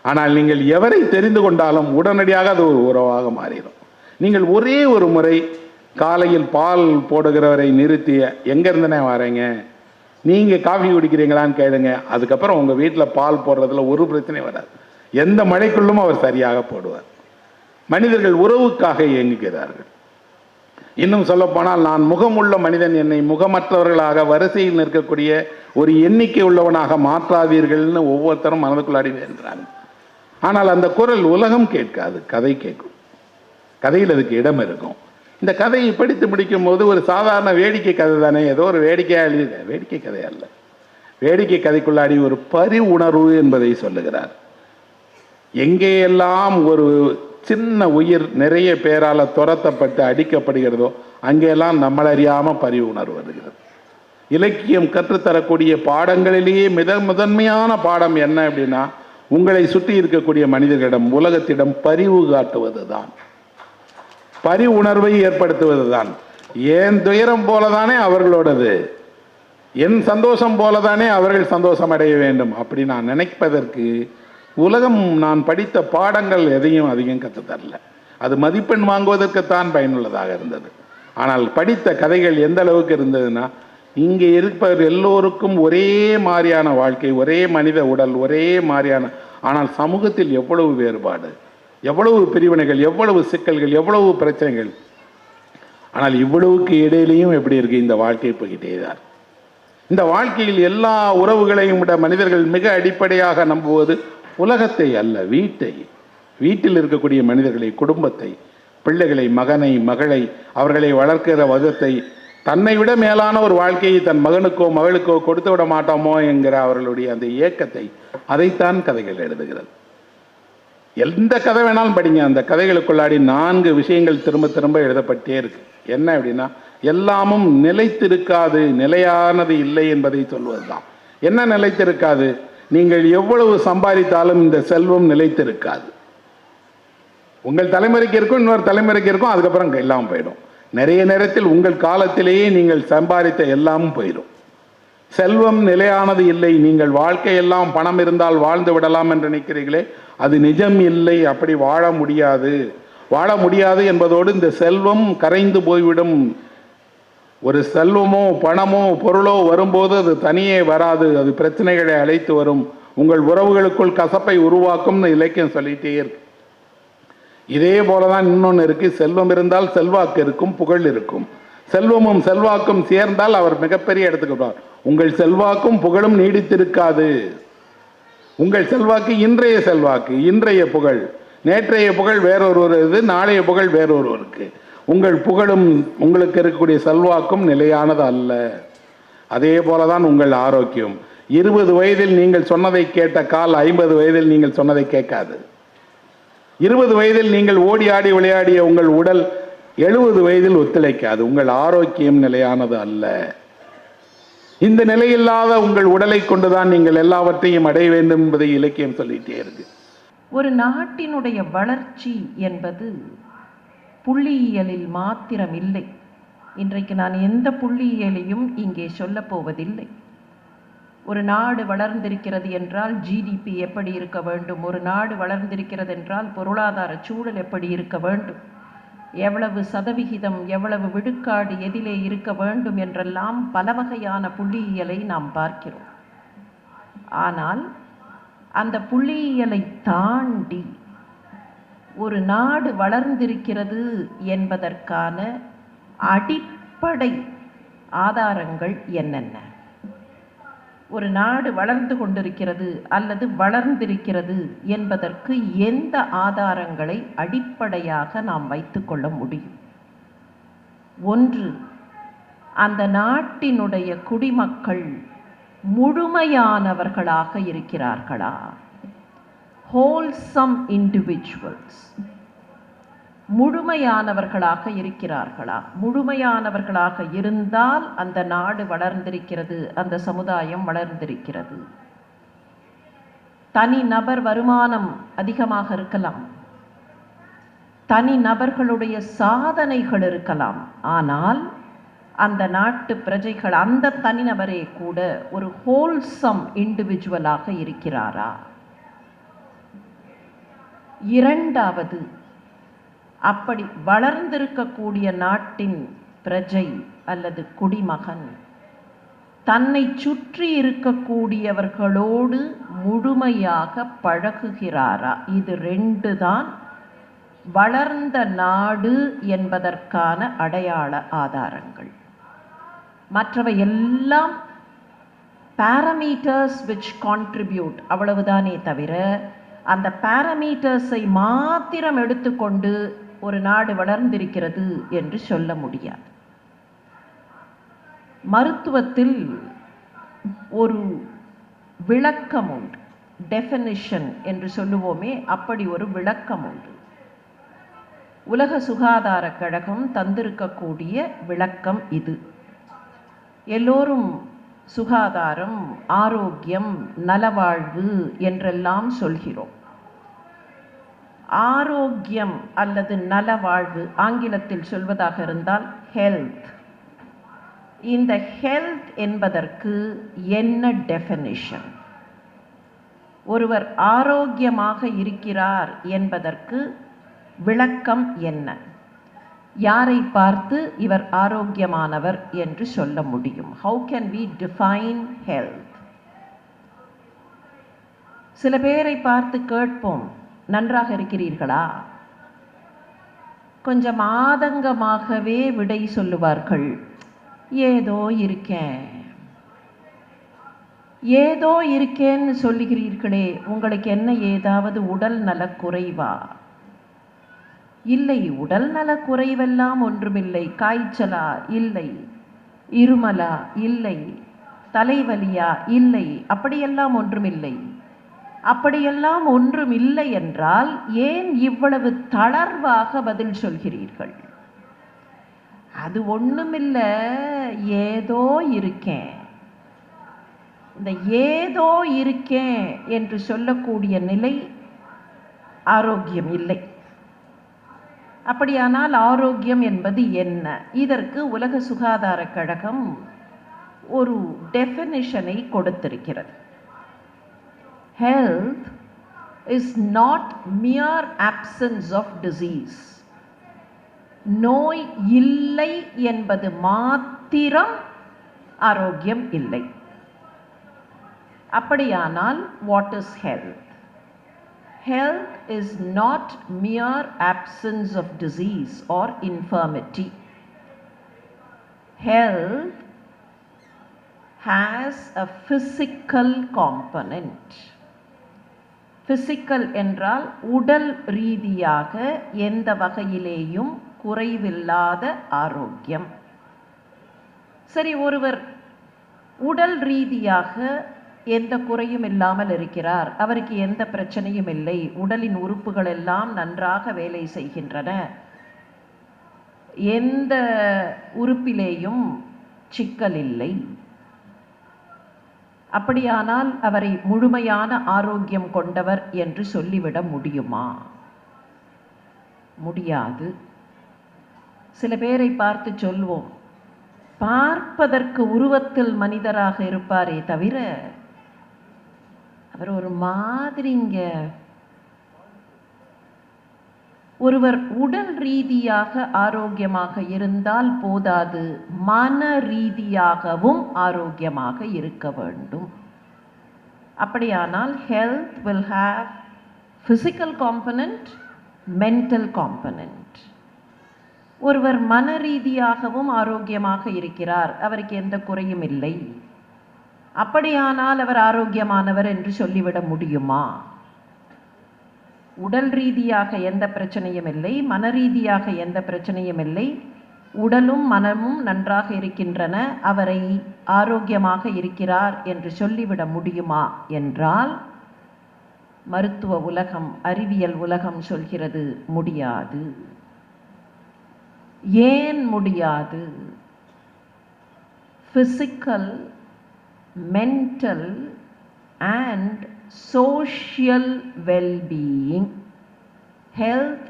ஆனால் நீங்கள் எவரை தெரிந்து கொண்டாலும் உடனடியாக அது ஒரு உறவாக மாறிடும். நீங்கள் ஒரே ஒரு முறை காலையில் பால் போடுகிறவரை நிறுத்தி, எங்கேருந்துனே வரீங்க, நீங்கள் காஃபி குடிக்கிறீங்களான்னு கேளுங்க, அதுக்கப்புறம் உங்கள் வீட்டில் பால் போடுறதுல ஒரு பிரச்சனையும் வராது. எந்த மழைக்குள்ளும் அவர் சரியாக போடுவார். மனிதர்கள் உறவுக்காக இயங்குகிறார்கள். இன்னும் சொல்லப்போனால், நான் முகமுள்ள மனிதன், என்னை முகமற்றவர்களாக வரிசையில் நிற்கக்கூடிய ஒரு எண்ணிக்கை உள்ளவனாக மாற்றாதீர்கள்னு ஒவ்வொருத்தரும் மனதுக்குள்ளாடி வேண்டுறாங்க. ஆனால் அந்த குரல் உலகம் கேட்காது, கதை கேட்கும். கதையில் அதுக்கு இடம் இருக்கும். இந்த கதையை படித்து முடிக்கும் போது ஒரு சாதாரண வேடிக்கை கதை தானே, ஏதோ ஒரு வேடிக்கையாக எழுதிய வேடிக்கை கதை அல்ல. வேடிக்கை கதைக்குள்ளாடி ஒரு பரி உணர்வு என்பதை சொல்லுகிறார். எங்கேயெல்லாம் ஒரு சின்ன உயிர் நிறைய பேரால் துரத்தப்பட்டு அடிக்கப்படுகிறதோ அங்கெல்லாம் நம்மளறியாமல் பரிவு உணர்வு வருகிறது. இலக்கியம் கற்றுத்தரக்கூடிய பாடங்களிலேயே முதன்மையான பாடம் என்ன அப்படின்னா, உங்களை சுற்றி இருக்கக்கூடிய மனிதர்களிடம், உலகத்திடம் பரிவு காட்டுவது தான், பரி உணர்வை ஏற்படுத்துவது தான். என் துயரம் போலதானே அவர்களோடது, என் சந்தோஷம் போலதானே அவர்கள் சந்தோஷம் அடைய வேண்டும் அப்படி நான் நினைப்பதற்கு உலகம், நான் படித்த பாடங்கள் எதையும் அதிகம் கற்றுத்தரல. அது மதிப்பெண் வாங்குவதற்குத்தான் பயனுள்ளதாக இருந்தது. ஆனால் படித்த கதைகள் எந்த அளவுக்கு இருந்ததுன்னா, இங்கே இருப்பவர் எல்லோருக்கும் ஒரே மாதிரியான வாழ்க்கை, ஒரே மனித உடல், ஒரே மாதிரியான, ஆனால் சமூகத்தில் எவ்வளவு வேறுபாடு, எவ்வளவு பிரிவினைகள், எவ்வளவு சிக்கல்கள், எவ்வளவு பிரச்சனைகள். ஆனால் இவ்வளவுக்கு இடையிலையும் எப்படி இருக்கு இந்த வாழ்க்கை போய்கிட்டே தான். இந்த வாழ்க்கையில் எல்லா உறவுகளையும் விட மனிதர்கள் மிக அடிப்படையாக நம்புவது உலகத்தை அல்ல, வீட்டை, வீட்டில் இருக்கக்கூடிய மனிதர்களை, குடும்பத்தை, பிள்ளைகளை, மகனை, மகளை, அவர்களை வளர்க்கிற வதத்தை, தன்னை விட மேலான ஒரு வாழ்க்கையை தன் மகனுக்கோ மகளுக்கோ கொடுத்து விட மாட்டோமோ என்கிற அவர்களுடைய அந்த ஏக்கத்தை, அதைத்தான் கதைகள் எழுதுகிறது. எந்த கதை வேணாலும் படிங்க, அந்த கதைகளுக்குள்ளாடி 4 விஷயங்கள் திரும்ப திரும்ப எழுதப்பட்டே இருக்கு. என்ன அப்படின்னா, எல்லாமும் நிலைத்திருக்காது, நிலையானது இல்லை என்பதை சொல்வது தான். என்ன நிலைத்திருக்காது? நீங்கள் எவ்வளவு சம்பாதித்தாலும் இந்த செல்வம் நிலைத்திருக்காது. உங்கள் தலைமுறைக்கு இருக்கும், இன்னொரு தலைமுறைக்கு இருக்கும், அதுக்கப்புறம் எல்லாம் போயிடும். நிறைய நேரத்தில் உங்கள் காலத்திலேயே நீங்கள் சம்பாதித்த எல்லாமும் போயிடும். செல்வம் நிலையானது இல்லை. நீங்கள் வாழ்க்கையெல்லாம் பணம் இருந்தால் வாழ்ந்து விடலாம் என்று நினைக்கிறீர்களே, அது நிஜம் இல்லை. அப்படி வாழ முடியாது. வாழ முடியாது என்பதோடு இந்த செல்வம் கரைந்து போய்விடும். ஒரு செல்வமோ பணமோ பொருளோ வரும்போது அது தனியே வராது, அது பிரச்சனைகளை அழைத்து வரும். உங்கள் உறவுகளுக்குள் கசப்பை உருவாக்கும்னு இலக்கியம் சொல்லிட்டே இருக்கு. இதே போலதான் இன்னொன்று இருக்கு. செல்வம் இருந்தால் செல்வாக்கு இருக்கும், புகழ் இருக்கும். செல்வமும் செல்வாக்கும் சேர்ந்தால் அவர் மிகப்பெரிய இடத்துக்கு வருவார். உங்கள் செல்வாக்கும் புகழும் நீடித்திருக்காது. உங்கள் செல்வாக்கு இன்றைய செல்வாக்கு, இன்றைய புகழ். நேற்றைய புகழ் வேறொருவருக்கு, நாளைய புகழ் வேறொருவருக்கு. உங்கள் புகழும் உங்களுக்கு இருக்கக்கூடிய செல்வாக்கும் நிலையானது அல்ல. அதே போலதான் உங்கள் ஆரோக்கியம். 20 வயதில் நீங்கள் சொன்னதை கேட்ட கால் 50 வயதில் நீங்கள் சொன்னதை கேட்காது. 20 வயதில் நீங்கள் ஓடி ஆடி விளையாடிய உங்கள் உடல் 70 வயதில் ஒத்துழைக்காது. உங்கள் ஆரோக்கியம் நிலையானது அல்ல. இந்த நிலையில்லாத உங்கள் உடலை கொண்டுதான் நீங்கள் எல்லாவற்றையும் அடைய வேண்டும் என்பதை இலக்கியம் சொல்லிட்டே இருக்கு. ஒரு நாட்டினுடைய வளர்ச்சி என்பது புள்ளியியலில் மாத்திரம் இல்லை. இன்றைக்கு நான் எந்த புள்ளியியலையும் இங்கே சொல்ல போவதில்லை. ஒரு நாடு வளர்ந்திருக்கிறது என்றால் ஜிடிபி எப்படி இருக்க வேண்டும், ஒரு நாடு வளர்ந்திருக்கிறது என்றால் பொருளாதார சூழல் எப்படி இருக்க வேண்டும், எவ்வளவு சதவிகிதம், எவ்வளவு விழுக்காடு எதிலே இருக்க வேண்டும் என்றெல்லாம் பல வகையான புள்ளியியலை நாம் பார்க்கிறோம். ஆனால் அந்த புள்ளியியலை தாண்டி ஒரு நாடு வளர்ந்திருக்கிறது என்பதற்கான அடிப்படை ஆதாரங்கள் என்னென்ன? ஒரு நாடு வளர்ந்து கொண்டிருக்கிறது அல்லது வளர்ந்திருக்கிறது என்பதற்கு எந்த ஆதாரங்களை அடிப்படையாக நாம் வைத்துக்கொள்ள முடியும்? ஒன்று, அந்த நாட்டினுடைய குடிமக்கள் முழுமையானவர்களாக இருக்கிறார்களா? Wholesome individuals. முழுமையானவர்களாக இருக்கிறார்களா? முழுமையானவர்களாக இருந்தால் அந்த நாடு வளர்ந்திருக்கிறது, அந்த சமுதாயம் வளர்ந்திருக்கிறது. தனி நபர் வருமானம் அதிகமாக இருக்கலாம், தனி நபர்களுடைய சாதனைகள் இருக்கலாம், ஆனால் அந்த நாட்டு பிரஜைகள், அந்த தனிநபரே கூட ஒரு ஹோல்சம் இண்டிவிஜுவலாக இருக்கிறாரா? இரண்டாவது, அப்படி வளர்ந்திருக்கக்கூடிய நாட்டின் பிரஜை அல்லது குடிமகன் தன்னை சுற்றி இருக்கக்கூடியவர்களோடு முழுமையாக பழகுகிறாரா? இது ரெண்டு தான் வளர்ந்த நாடு என்பதற்கான அடையாள ஆதாரங்கள். மற்றவை எல்லாம் பாராமீட்டர்ஸ் which contribute, அவ்வளவுதானே தவிர அந்த பாராமீட்டர்ஸை மாத்திரம் எடுத்துக்கொண்டு ஒரு நாடு வளர்ந்திருக்கிறது என்று சொல்ல முடியாது. மருத்துவத்தில் ஒரு விளக்கம் உண்டு, டெஃபினிஷன் என்று சொல்லுவோமே, அப்படி ஒரு விளக்கம் உண்டு. உலக சுகாதார கழகம் தந்திருக்கக்கூடிய விளக்கம் இது. எல்லோரும் சுகாதாரம், ஆரோக்கியம், நலவாழ்வு என்றெல்லாம் சொல்கிறோம். ஆரோக்கியம் அல்லது நலவாழ்வு, ஆங்கிலத்தில் சொல்வதாக இருந்தால் ஹெல்த். இந்த ஹெல்த் என்பதற்கு என்ன டெஃபினிஷன்? ஒருவர் ஆரோக்கியமாக இருக்கிறார் என்பதற்கு விளக்கம் என்ன? யாரை பார்த்து இவர் ஆரோக்கியமானவர் என்று சொல்ல முடியும்? How can we define health? சில பேரை பார்த்து கேட்போம், நன்றாக இருக்கிறீர்களா? கொஞ்சம் ஆதங்கமாகவே விடை சொல்லுவார்கள், ஏதோ இருக்கேன். ஏதோ இருக்கேன்னு சொல்லுகிறீர்களே, உங்களுக்கு என்ன ஏதாவது உடல் நலக்குறைவா? இல்லை, உடல் நல குறைவெல்லாம் ஒன்றுமில்லை. காய்ச்சலா? இல்லை. இருமலா? இல்லை. தலைவலியா? இல்லை. அப்படியெல்லாம் ஒன்றுமில்லை. அப்படியெல்லாம் ஒன்றுமில்லை என்றால் ஏன் இவ்வளவு தளர்வாக பதில் சொல்கிறீர்கள்? அது ஒண்ணுமில்லை, ஏதோ இருக்கேன். இந்த ஏதோ இருக்கேன் என்று சொல்லக்கூடிய நிலை ஆரோக்கியம் இல்லை. அப்படியானால் ஆரோக்கியம் என்பது என்ன? இதற்கு உலக சுகாதார கழகம் ஒரு டெஃபினிஷனை கொடுத்திருக்கிறது. Health is not mere absence of disease. நோய் இல்லை என்பது மாத்திரம் ஆரோக்கியம் இல்லை. அப்படியானால் what is health? Health is not mere absence of disease or infirmity. Health has a physical component. Physical என்றால் உடல் ரீதியாக எந்த வகையிலேயும் குறைவில்லாத ஆரோக்கியம். சரி, ஒருவர் உடல் ரீதியாக எந்த குறையும் இல்லாமல் இருக்கிறார், அவருக்கு எந்த பிரச்சனையும் இல்லை, உடலின் உறுப்புகள் எல்லாம் நன்றாக வேலை செய்கின்றன, எந்த உறுப்பிலேயும் சிக்கல் இல்லை. அப்படியானால் அவரை முழுமையான ஆரோக்கியம் கொண்டவர் என்று சொல்லிவிட முடியுமா? முடியாது. சில பேரை பார்த்து சொல்வோம், பார்ப்பதற்கு உருவத்தில் மனிதராக இருப்பாரே தவிர அவர் ஒரு மாதிரிங்க. ஒருவர் உடல் ரீதியாக ஆரோக்கியமாக இருந்தால் போதாது, மன ரீதியாகவும் ஆரோக்கியமாக இருக்க வேண்டும். அப்படியானால் health will have physical component, mental component. ஒருவர் மன ரீதியாகவும் ஆரோக்கியமாக இருக்கிறார், அவருக்கு எந்த குறையும் இல்லை, அப்படியானால் அவர் ஆரோக்கியமானவர் என்று சொல்லிவிட முடியுமா? உடல் ரீதியாக எந்த பிரச்சனையும் இல்லை, மன ரீதியாக எந்த பிரச்சனையும் இல்லை, உடலும் மனமும் நன்றாக இருக்கின்றன, அவரை ஆரோக்கியமாக இருக்கிறார் என்று சொல்லிவிட முடியுமா என்றால் மருத்துவ உலகம், அறிவியல் உலகம் சொல்கிறது முடியாது. ஏன் முடியாது? physical, mental and social well-being. Health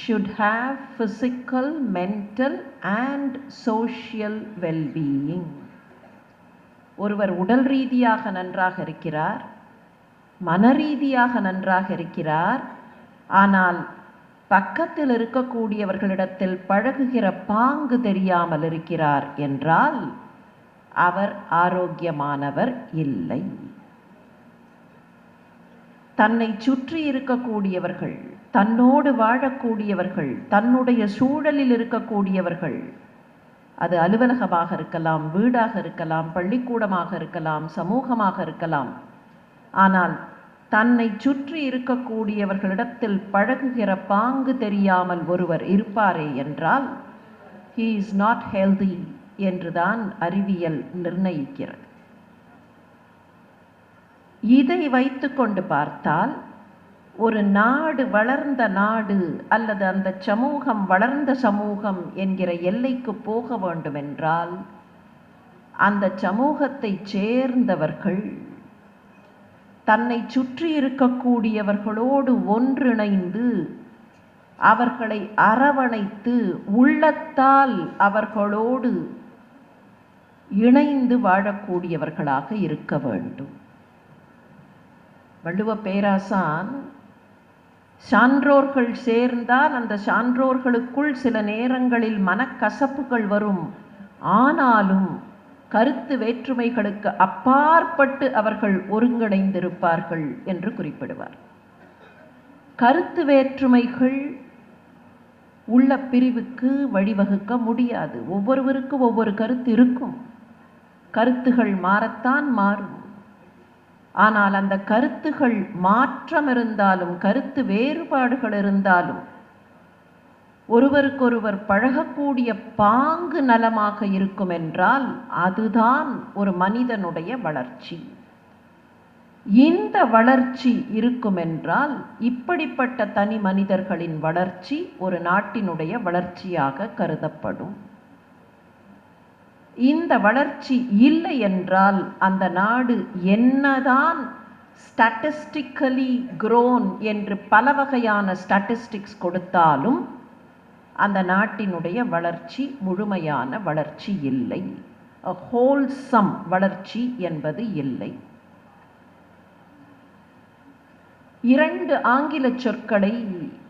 should have physical, mental and social well-being. ஒருவர் உடல் ரீதியாக நன்றாக இருக்கிறார், மன ரீதியாக நன்றாக இருக்கிறார், ஆனால் பக்கத்தில் இருக்கக்கூடியவர்களிடத்தில் பழகுகிற பாங்கு தெரியாமல் இருக்கிறார் என்றால் அவர் ஆரோக்கியமானவர் இல்லை. தன்னை சுற்றி இருக்கக்கூடியவர்கள், தன்னோடு வாழக்கூடியவர்கள், தன்னுடைய சூழலில் இருக்கக்கூடியவர்கள், அது அலுவலகமாக இருக்கலாம், வீடாக இருக்கலாம், பள்ளிக்கூடமாக இருக்கலாம், சமூகமாக இருக்கலாம், ஆனால் தன்னை சுற்றி இருக்கக்கூடியவர்களிடத்தில் பழகுகிற பாங்கு தெரியாமல் ஒருவர் இருப்பாரே என்றால் he is not healthy என்றுதான் அறிவியல் நிர்ணயிக்கிறது. இதை வைத்துக்கொண்டு பார்த்தால் ஒரு நாடு வளர்ந்த நாடு அல்லது அந்த சமூகம் வளர்ந்த சமூகம் என்கிற எல்லைக்கு போக வேண்டுமென்றால் அந்த சமூகத்தை சேர்ந்தவர்கள் தன்னை சுற்றி இருக்கக்கூடியவர்களோடு ஒன்றிணைந்து அவர்களை அரவணைத்து உள்ளத்தால் அவர்களோடு இணைந்து வாழக்கூடியவர்களாக இருக்க வேண்டும். வள்ளுவ பேராசான் சான்றோர்கள் சேர்ந்தால் அந்த சான்றோர்களுக்குள் சில நேரங்களில் மனக்கசப்புகள் வரும், ஆனாலும் கருத்து வேற்றுமைகளுக்கு அப்பாற்பட்டு அவர்கள் ஒருங்கிணைந்திருப்பார்கள் என்று குறிப்பிடுவார். கருத்து வேற்றுமைகள் உள்ள பிரிவுக்கு வழிவகுக்க முடியாது. ஒவ்வொருவருக்கு ஒவ்வொரு கருத்து இருக்கும், கருத்துகள் மாறத்தான் மாறும். ஆனால் அந்த கருத்துகள் மாற்றம் இருந்தாலும் கருத்து வேறுபாடுகள் இருந்தாலும் ஒருவருக்கொருவர் பழகக்கூடிய பாங்கு நலமாக இருக்கும் என்றால் அதுதான் ஒரு மனிதனுடைய வளர்ச்சி. இந்த வளர்ச்சி இருக்கும் என்றால் இப்படிப்பட்ட தனி மனிதர்களின் வளர்ச்சி ஒரு நாட்டினுடைய வளர்ச்சியாக கருதப்படும். இந்த வளர்ச்சி இல்லை என்றால் அந்த நாடு என்னதான் ஸ்டாட்டிஸ்டிக்கலி grown என்று பல வகையான ஸ்டாட்டிஸ்டிக்ஸ் கொடுத்தாலும் அந்த நாட்டினுடைய வளர்ச்சி முழுமையான வளர்ச்சி இல்லை, ஹோல்சம் வளர்ச்சி என்பது இல்லை. 2 ஆங்கில சொற்களை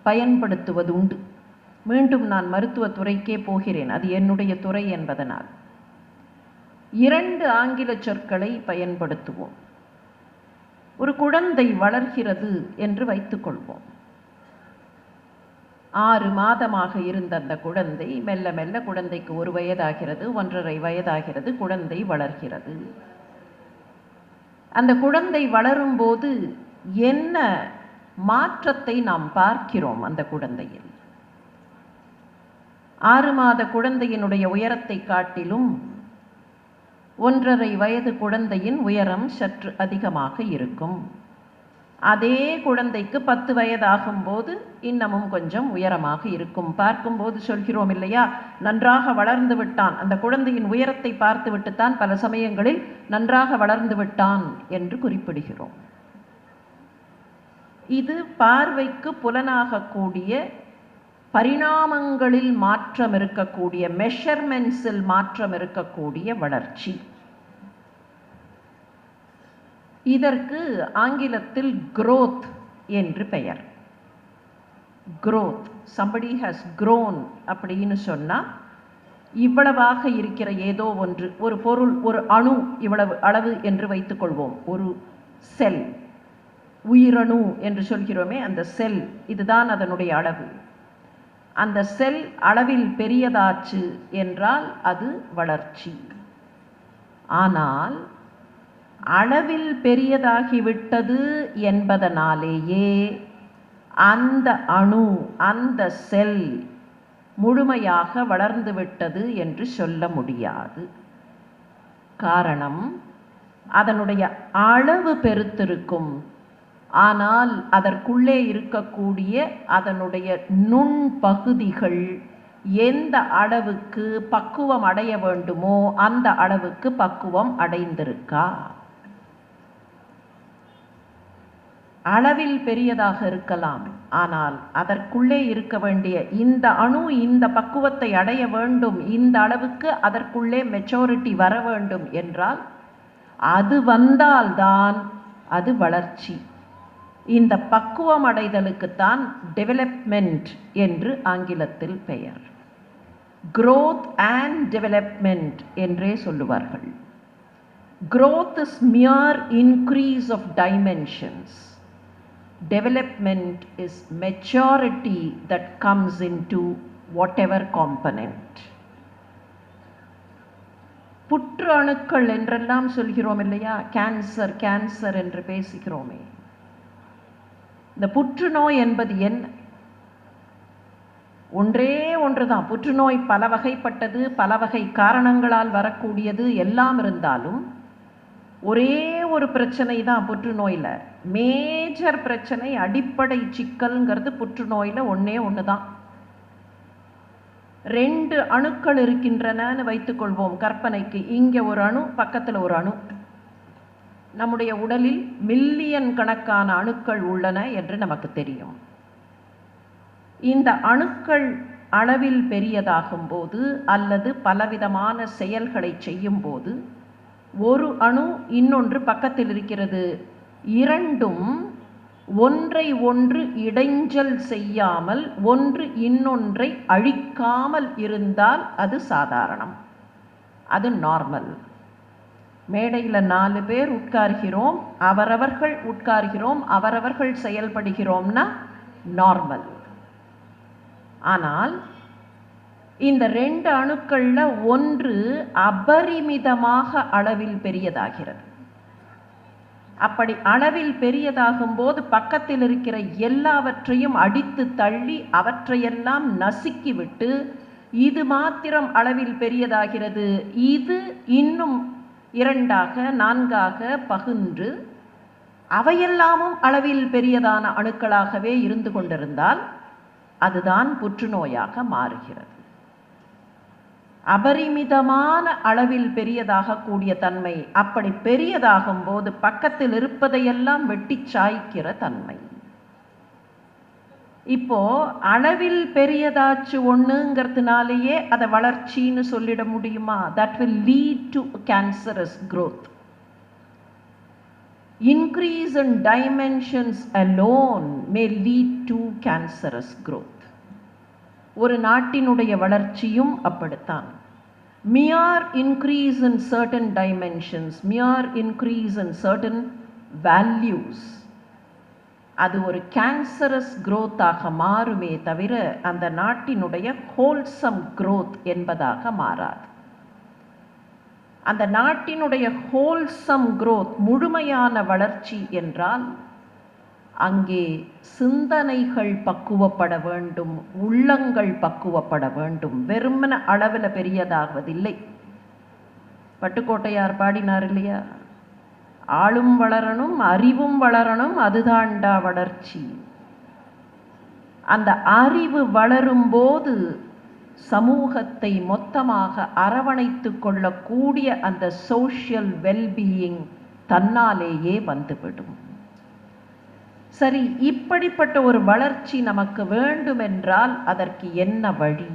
பயன்படுத்துவது உண்டு. மீண்டும் நான் மருத்துவ துறைக்கே போகிறேன், அது என்னுடைய துறை என்பதனால் 2 ஆங்கில சொற்களை பயன்படுத்துவோம். ஒரு குழந்தை வளர்கிறது என்று வைத்துக்கொள்வோம். 6 மாதமாக இருந்த அந்த குழந்தை மெல்ல மெல்ல குழந்தைக்கு 1 வயதாகிறது, 1.5 வயதாகிறது, குழந்தை வளர்கிறது. அந்த குழந்தை வளரும்போது என்ன மாற்றத்தை நாம் பார்க்கிறோம் அந்த குழந்தையில்? 6 மாத குழந்தையினுடைய உயரத்தை காட்டிலும் 1.5 வயது குழந்தையின் உயரம் சற்று அதிகமாக இருக்கும். அதே குழந்தைக்கு 10 வயதாகும்போது இன்னமும் கொஞ்சம் உயரமாக இருக்கும். பார்க்கும்போது சொல்கிறோம் இல்லையா, நன்றாக வளர்ந்து விட்டான், அந்த குழந்தையின் உயரத்தை பார்த்து விட்டுத்தான் பல சமயங்களில் நன்றாக வளர்ந்து விட்டான் என்று குறிப்பிடுகிறோம். இது பார்வைக்கு புலனாகக்கூடிய பரிணாமங்களில் மாற்றம் இருக்கக்கூடிய, மெஷர்மெண்ட்ஸில் மாற்றம் இருக்கக்கூடிய வளர்ச்சி. இதற்கு ஆங்கிலத்தில் growth என்று பெயர். growth, somebody has grown அப்படின்னு சொன்னா, இவ்வளவாக இருக்கிற ஏதோ ஒன்று, ஒரு பொருள், ஒரு அணு இவ்வளவு அளவு என்று வைத்துக்கொள்வோம். ஒரு செல், உயிரணு என்று சொல்கிறோமே, அந்த செல், இதுதான் அதனுடைய அளவு. அந்த செல் அளவில் பெரியதாச்சு என்றால் அது வளர்ச்சி. ஆனால் அளவில் பெரியதாகிவிட்டது என்பதனாலேயே அந்த அணு, அந்த செல் முழுமையாக வளர்ந்து விட்டது என்று சொல்ல முடியாது. காரணம், அதனுடைய அளவு பெருத்திருக்கும், ஆனால் அதற்குள்ளே இருக்கக்கூடிய அதனுடைய நுண்பகுதிகள் எந்த அளவுக்கு பக்குவம் அடைய வேண்டுமோ அந்த அளவுக்கு பக்குவம் அடைந்திருக்கா. அளவில் பெரியதாக இருக்கலாம், ஆனால் அதற்குள்ளே இருக்க வேண்டிய இந்த அணு இந்த பக்குவத்தை அடைய வேண்டும், இந்த அளவுக்கு அதற்குள்ளே மெச்சூரிட்டி வர வேண்டும் என்றால் அது வந்தால்தான் அது வளர்ச்சி. இந்த பக்குவம் அடைதலுக்குத்தான் டெவலப்மெண்ட் என்று ஆங்கிலத்தில் பெயர். growth and development என்றே சொல்லுவார்கள். growth is mere increase of dimensions. Development is maturity that comes into whatever component. புற்று அணுக்கள் என்றெல்லாம் சொல்கிறோம் இல்லையா, கேன்சர் கேன்சர் என்று பேசுகிறோமே. இந்த புற்றுநோய் என்பது என்ன? ஒன்றே ஒன்றுதான். புற்றுநோய் பல வகைப்பட்டது, பல வகை காரணங்களால் வரக்கூடியது எல்லாம் இருந்தாலும் ஒரே ஒரு பிரச்சனை தான் புற்றுநோயில். மேஜர் பிரச்சனை, அடிப்படை சிக்கல்ங்கிறது புற்றுநோயில் ஒன்றே ஒன்று தான். 2 அணுக்கள் இருக்கின்றனன்னு வைத்துக்கொள்வோம் கற்பனைக்கு. இங்கே ஒரு அணு, பக்கத்தில் ஒரு அணு. நம்முடைய உடலில் மில்லியன் கணக்கான அணுக்கள் உள்ளன என்று நமக்கு தெரியும். இந்த அணுக்கள் அளவில் பெரியதாகும் போது அல்லது பலவிதமான செயல்களை செய்யும் போது, ஒரு அணு இன்னொன்று பக்கத்தில் இருக்கிறது, இரண்டும் ஒன்றை ஒன்று இடைஞ்சல் செய்யாமல் ஒன்று இன்னொன்றை அழிக்காமல் இருந்தால் அது சாதாரணம், அது நார்மல். மேடையில் 4 பேர் உட்கார்கிறோம், அவரவர்கள் உட்கார்கிறோம், அவரவர்கள் செயல்படுகிறோம்னா நார்மல். ஆனால் இந்த 2 அணுக்கள்ல ஒன்று அபரிமிதமாக அளவில் பெரியதாகிறது. அப்படி அளவில் பெரியதாகும் போது பக்கத்தில் இருக்கிற எல்லாவற்றையும் அடித்து தள்ளி அவற்றையெல்லாம் நசுக்கிவிட்டு இது மாத்திரம் அளவில் பெரியதாகிறது. இது இன்னும் 2ஆக 4ஆக பகுன்று அவையெல்லாமும் அளவில் பெரியதான அணுக்களாகவே இருந்து கொண்டிருந்தால் அதுதான் புற்றுநோயாக மாறுகிறது. அபரிமிதமான அளவில் பெரியதாக கூடிய தன்மை, அப்படி பெரியதாகும் போது பக்கத்தில் இருப்பதையெல்லாம் வெட்டி சாய்க்கிற தன்மை. இப்போ அளவில் பெரியதாச்சு ஒண்ணுங்கிறதுனாலேயே அதை வளர்ச்சின்னு சொல்லிட முடியுமா? that will lead to cancerous growth. Increase in dimensions alone may lead to cancerous growth. ஒரு நாட்டினுடைய வளர்ச்சியும் அப்படித்தான். Mere increase in certain dimensions, mere increase in certain values அது ஒரு கேன்சரஸ் growth-ஆக மாறுமே தவிர அந்த நாட்டினுடைய ஹோல்சம் growth என்பதாக மாறாது. அந்த நாட்டினுடைய ஹோல்சம் growth முழுமையான வளர்ச்சி என்றால் அங்கே சிந்தனைகள் பக்குவப்பட வேண்டும், உள்ளங்கள் பக்குவப்பட வேண்டும். வெறுமன அளவில் பெரியதாவதில்லை. பட்டுக்கோட்டையார் பாடினார் இல்லையா, ஆளும் வளரணும் அறிவும் வளரணும் அதுதான்டா வளர்ச்சி. அந்த அறிவு வளரும்போது சமூகத்தை மொத்தமாக அரவணைத்து கொள்ளக்கூடிய அந்த சோஷியல் வெல்பீயிங் தன்னாலேயே வந்துவிடும். சரி, இப்படிப்பட்ட ஒரு வளர்ச்சி நமக்கு வேண்டுமென்றால் அதற்கு என்ன வழி?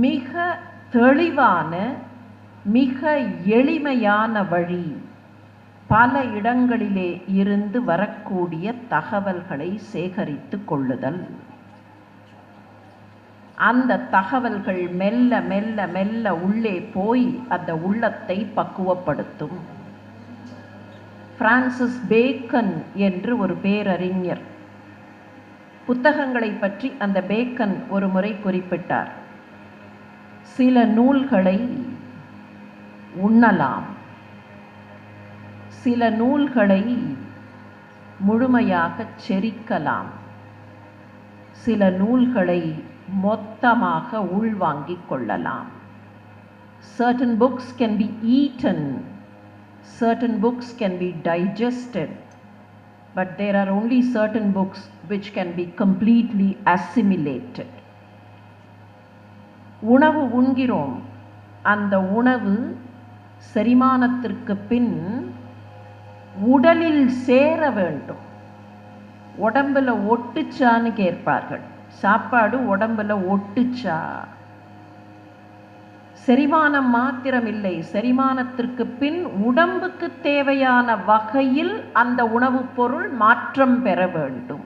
மிக தெளிவான மிக எளிமையான வழி பல இடங்களிலே இருந்து வரக்கூடிய தகவல்களை சேகரித்து கொள்ளுதல். அந்த தகவல்கள் மெல்ல மெல்ல மெல்ல உள்ளே போய் அந்த உள்ளத்தை பக்குவப்படுத்தும். பிரான்சிஸ் பேக்கன் என்று ஒரு பேரறிஞர், புத்தகங்களை பற்றி அந்த பேக்கன் ஒரு முறை குறிப்பிட்டார். சில நூல்களை உண்ணலாம், சில நூல்களை முழுமையாக செரிக்கலாம், சில நூல்களை மொத்தமாக உள்வாங்கிக் கொள்ளலாம். Certain books can be eaten, certain books can be digested, but there are only certain books which can be completely assimilated. உணவு உண்கிறோம், அந்த உணவு செரிமானத்திற்கு பின் உடலில் சேர வேண்டும். உடம்புல ஒட்டுச்சான்னு கேட்பார்கள், சாப்பாடு உடம்புல ஒட்டுச்சா? செரிமானம் மாத்திரமில்லை, செரிமானத்திற்கு பின் உடம்புக்கு தேவையான வகையில் அந்த உணவுப் பொருள் மாற்றம் பெற வேண்டும்.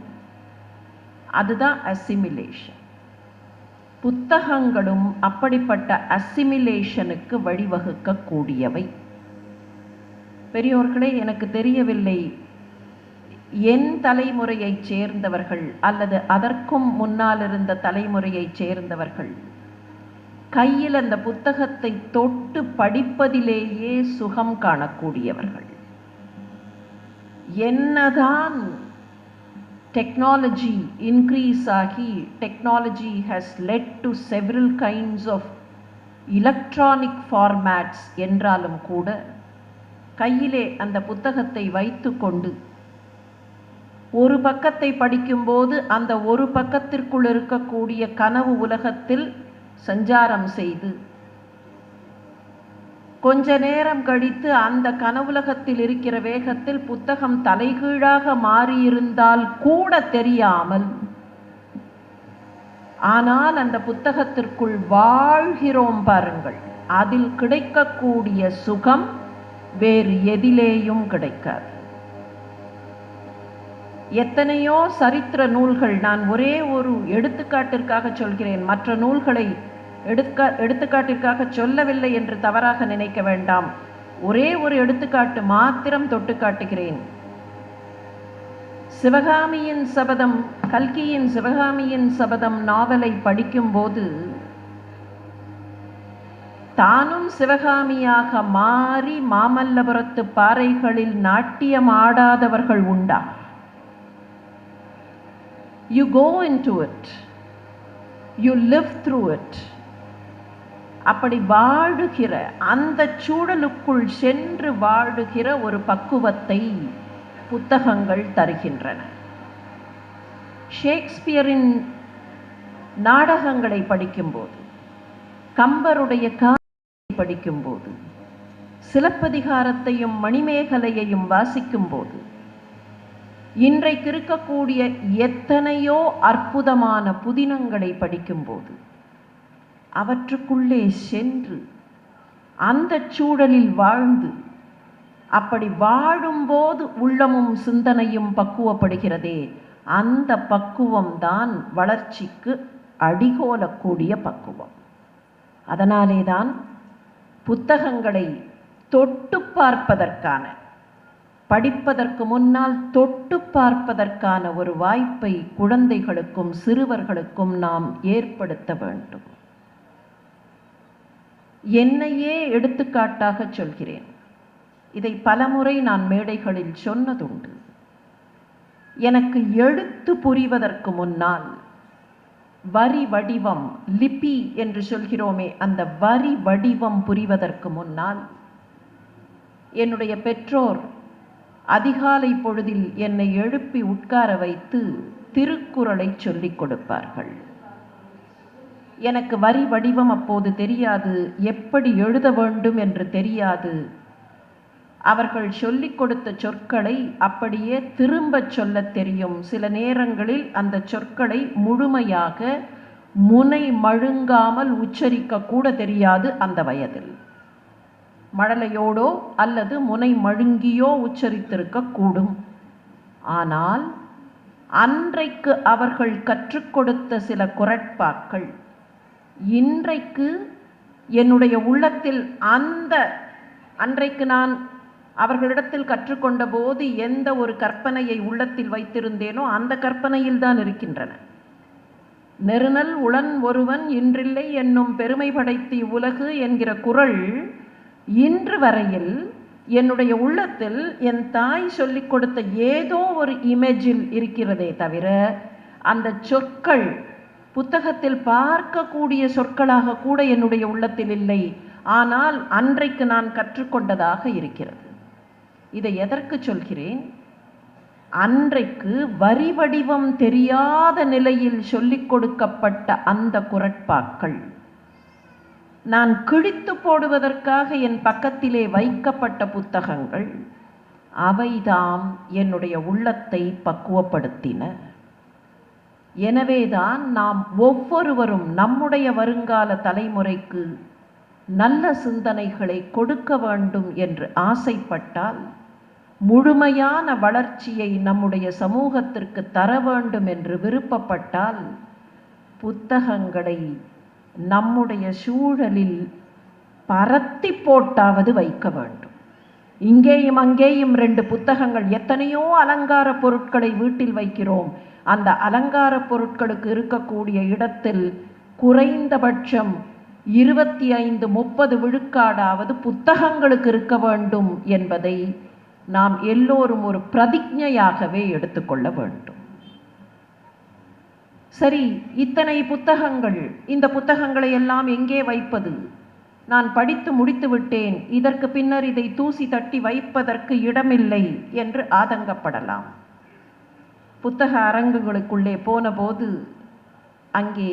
அதுதான் அசிமிலேஷன். புத்தகங்களும் அப்படிப்பட்ட அசிமிலேஷனுக்கு வழிவகுக்கக்கூடியவை. பெரியோர்களே, எனக்கு தெரியவில்லை என் தலைமுறையைச் சேர்ந்தவர்கள் அல்லது அதற்கும் முன்னால் இருந்த தலைமுறையைச் சேர்ந்தவர்கள் கையில் அந்த புத்தகத்தை தொட்டு படிப்பதிலேயே சுகம் காணக்கூடியவர்கள். என்னதான் டெக்னாலஜி இன்க்ரீஸ் ஆகி, technology has led to several kinds of electronic formats என்றாலும் கூட கையிலே அந்த புத்தகத்தை வைத்து கொண்டு ஒரு பக்கத்தை படிக்கும்போது அந்த ஒரு பக்கத்திற்குள் இருக்கக்கூடிய கனவு உலகத்தில் சஞ்சாரம் செய்து கொஞ்ச நேரம் கழித்து அந்த கனவுலகத்தில் இருக்கிற வேகத்தில் புத்தகம் தலைகீழாக மாறியிருந்தால் கூட தெரியாமல், ஆனால் அந்த புத்தகத்திற்குள் வாழ்கிறோம் பாருங்கள், அதில் கிடைக்கக்கூடிய சுகம் வேறு எதிலேயும் கிடைக்காது. எத்தனையோ சரித்திர நூல்கள், நான் ஒரே ஒரு எடுத்துக்காட்டிற்காக சொல்கிறேன், மற்ற நூல்களை எடுத்துக்காட்டிற்காக சொல்லவில்லை என்று தவறாக நினைக்க வேண்டாம். ஒரே ஒரு எடுத்துக்காட்டு மாத்திரம் தொட்டு காட்டுகிறேன். சிவகாமியின் சபதம், கல்கியின் சிவகாமியின் சபதம் நாவலை படிக்கும்போது தானும் சிவகாமியாக மாறி மாமல்லபுரத்து பாறைகளில் நாட்டியம் ஆடாதவர்கள் உண்டா? You go into it, you live through it. அப்படி வாழுகிற, அந்த சூழலுக்குள் சென்று வாழுகிற ஒரு பக்குவத்தை புத்தகங்கள் தருகின்றன. ஷேக்ஸ்பியரின் நாடகங்களை படிக்கும்போது, கம்பருடைய காவியத்தை படிக்கும்போது, சிலப்பதிகாரத்தையும் மணிமேகலையையும் வாசிக்கும்போது, இன்றைக்கு இருக்கக்கூடிய எத்தனையோ அற்புதமான புதினங்களை படிக்கும்போது அவற்றுக்குள்ளே சென்று அந்த சூழலில் வாழ்ந்து, அப்படி வாழும்போது உள்ளமும் சிந்தனையும் பக்குவப்படுகிறதே, அந்த பக்குவம்தான் வளர்ச்சிக்கு அடிகோலக்கூடிய பக்குவம். அதனாலே தான் புத்தகங்களை தொட்டு பார்ப்பதற்கான, படிப்பதற்கு முன்னால் தொட்டு பார்ப்பதற்கான ஒரு வாய்ப்பை குழந்தைகளுக்கும் சிறுவர்களுக்கும் நாம் ஏற்படுத்த வேண்டும். என்னையே எடுத்துக்காட்டாக சொல்கிறேன். இதை பலமுறை நான் மேடைகளில் சொன்னதுண்டு. எனக்கு எழுத்து புரிவதற்கு முன்னால் வரி வடிவம், லிபி என்று சொல்கிறோமே, அந்த வரி வடிவம் புரிவதற்கு முன்னால் என்னுடைய பெற்றோர் அதிகாலை பொழுதில் என்னை எழுப்பி உட்கார வைத்து திருக்குறளை சொல்லிக் கொடுப்பார்கள். எனக்கு வரி வடிவம் அப்போது தெரியாது, எப்படி எழுத வேண்டும் என்று தெரியாது. அவர்கள் சொல்லிக் கொடுத்த சொற்களை அப்படியே திரும்பச் சொல்லத் தெரியும். சில நேரங்களில் அந்த சொற்களை முழுமையாக முனை மழுங்காமல் உச்சரிக்க கூட தெரியாது அந்த வயதில். மழலையோடோ அல்லது முனை மழுங்கியோ உச்சரித்திருக்க கூடும். ஆனால் அன்றைக்கு அவர்கள் கற்றுக் கொடுத்த சில குறட்பாக்கள் இன்றைக்கு என்னுடைய உள்ளத்தில், அன்றைக்கு நான் அவர்களிடத்தில் கற்றுக்கொண்ட போது எந்த ஒரு கற்பனையை உள்ளத்தில் வைத்திருந்தேனோ அந்த கற்பனையில் தான் இருக்கின்றன. நெருநல் உளன் ஒருவன் இன்றில்லை என்னும் பெருமை படைத்தி உலகு என்கிற குறள் இன்று வரையில் என்னுடைய உள்ளத்தில் என் தாய் சொல்லிக் கொடுத்த ஏதோ ஒரு இமேஜில் இருக்கிறதே தவிர, அந்த சொற்கள் புத்தகத்தில் பார்க்கக்கூடிய சொற்களாக கூட என்னுடைய உள்ளத்தில் இல்லை. ஆனால் அன்றைக்கு நான் கற்றுக்கொண்டதாக இருக்கிறது. இதை எதற்கு சொல்கிறேன்? அன்றைக்கு வரி வடிவம் தெரியாத நிலையில் சொல்லிக் கொடுக்கப்பட்ட அந்த குறட்பாக்கள் நான் கிழித்து போடுவதற்காக என் பக்கத்திலே வைக்கப்பட்ட புத்தகங்கள், அவைதாம் என்னுடைய உள்ளத்தை பக்குவப்படுத்தின. எனவேதான் நாம் ஒவ்வொருவரும் நம்முடைய வருங்கால தலைமுறைக்கு நல்ல சிந்தனைகளை கொடுக்க வேண்டும் என்று ஆசைப்பட்டால், முழுமையான வளர்ச்சியை நம்முடைய சமூகத்திற்கு தர வேண்டும் என்று விருப்பப்பட்டால், புத்தகங்களை நம்முடைய சூழலில் பரத்தி போட்டாவது வைக்க வேண்டும். இங்கேயும் அங்கேயும் 2 புத்தகங்கள், எத்தனையோ அலங்கார பொருட்களை வீட்டில் வைக்கிறோம். அந்த அலங்கார பொருட்களுக்கு இருக்கக்கூடிய இடத்தில் குறைந்தபட்சம் 25-30 விழுக்காடாவது புத்தகங்களுக்கு இருக்க வேண்டும் என்பதை நாம் எல்லோரும் ஒரு பிரதிஜையாகவே எடுத்துக்கொள்ள வேண்டும். சரி, இத்தனை புத்தகங்கள், இந்த புத்தகங்களை எல்லாம் எங்கே வைப்பது? நான் படித்து முடித்து விட்டேன், இதற்கு பின்னர் இதை தூசி தட்டி வைப்பதற்கு இடமில்லை என்று ஆதங்கப்படலாம். புத்தக அரங்குகளுக்குள்ளே போனபோது அங்கே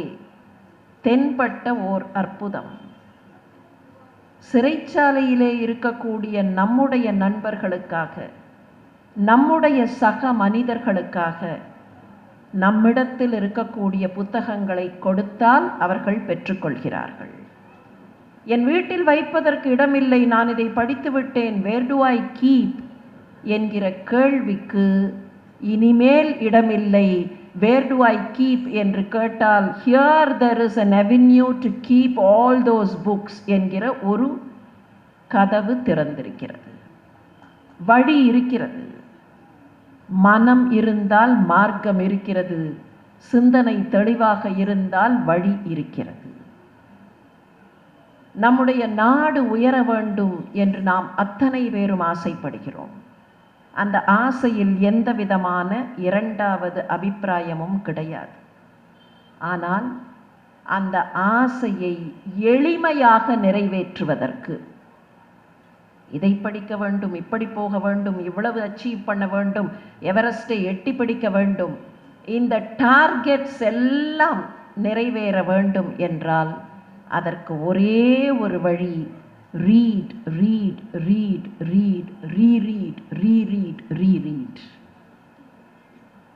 தென்பட்ட ஓர் அற்புதம். சிறைச்சாலையிலே இருக்கக்கூடிய நம்முடைய நண்பர்களுக்காக, நம்முடைய சக மனிதர்களுக்காக நம்மிடத்தில் இருக்கக்கூடிய புத்தகங்களை கொடுத்தால் அவர்கள் பெற்றுக்கொள்கிறார்கள். என் வீட்டில் வைப்பதற்கு இடமில்லை, நான் இதை படித்து விட்டேன், வேர் டு ஐ கீப் என்கிற கேள்விக்கு இனிமேல் இடமில்லை. வேர் டு ஐ கீப் என்று கேட்டால், here there is an avenue to keep all those books என்கிற ஒரு கதவு திறந்திருக்கிறது. வழி இருக்கிறது. மனம் இருந்தால் மார்க்கம் இருக்கிறது. சிந்தனை தெளிவாக இருந்தால் வழி இருக்கிறது. நம்முடைய நாடு உயர வேண்டும் என்று நாம் அத்தனை பேரும் ஆசைப்படுகிறோம். அந்த ஆசையில் எந்த விதமான இரண்டாவது அபிப்பிராயமும் கிடையாது. ஆனால் அந்த ஆசையை எளிமையாக நிறைவேற்றுவதற்கு, இதை படிக்க வேண்டும், இப்படி போக வேண்டும், இவ்வளவு அச்சீவ் பண்ண வேண்டும், எவரெஸ்டை எட்டி பிடிக்க வேண்டும், இந்த டார்கெட்ஸ் எல்லாம் நிறைவேற வேண்டும் என்றால் அதற்கு ஒரே ஒரு வழி, read read read read reread reread reread.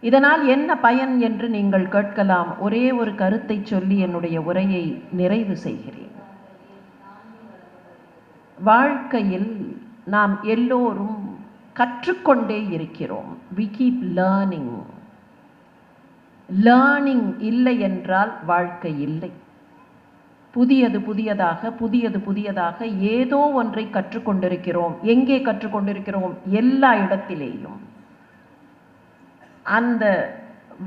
இதனால் என்ன பயன் என்று நீங்கள் கேட்கலாம். ஒரே ஒரு கருத்தை சொல்லி என்னுடைய உரையை நிறைவு செய்கிறேன். வாழ்க்கையில் நாம் எல்லோரும் கற்றுக்கொண்டே இருக்கிறோம். we keep learning. லேர்னிங் இல்லை என்றால் வாழ்க்கை இல்லை. புதியது புதியதாக ஏதோ ஒன்றை கற்றுக்கொண்டிருக்கிறோம். எங்கே கற்றுக்கொண்டிருக்கிறோம்? எல்லா இடத்திலேயும். அந்த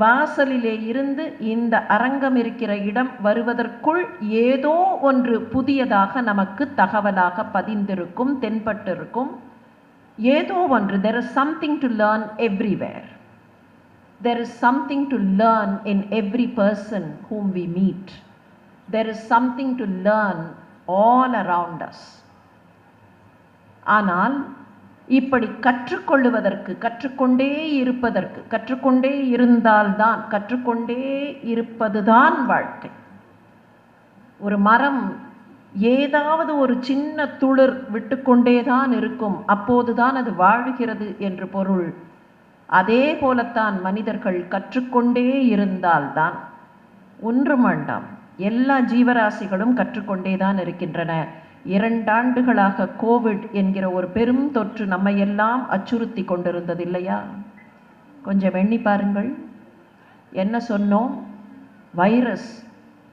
வாசலிலே இருந்து இந்த அரங்கம் இருக்கிற இடம் வருவதற்குள் ஏதோ ஒன்று புதியதாக நமக்கு தகவலாக பதிந்திருக்கும், தென்பட்டிருக்கும். ஏதோ ஒன்று. There is something to learn everywhere. There is something to learn in every person whom we meet. There is something to learn all around us. ஆனால் இப்படி கற்றுக்கொள்ளுவதற்கு, கற்றுக்கொண்டே இருப்பதற்கு, கற்றுக்கொண்டே இருந்தால்தான், கற்றுக்கொண்டே இருப்பதுதான் வாழ்க்கை. ஒரு மரம் ஏதாவது ஒரு சின்ன துளிர் விட்டுக்கொண்டேதான் இருக்கும், அப்போதுதான் அது வாழுகிறது என்று பொருள். அதே போலத்தான் மனிதர்கள் கற்றுக்கொண்டே இருந்தால்தான். ஒன்றும் வேண்டாம், எல்லா ஜீவராசிகளும் கற்றுக்கொண்டேதான் இருக்கின்றன. 2 ஆண்டுகளாக கோவிட் என்கிற ஒரு பெரும் தொற்று நம்மை எல்லாம் அச்சுறுத்தி கொண்டிருந்தது இல்லையா? கொஞ்சம் எண்ணி பாருங்கள். என்ன சொன்னோம்? வைரஸ்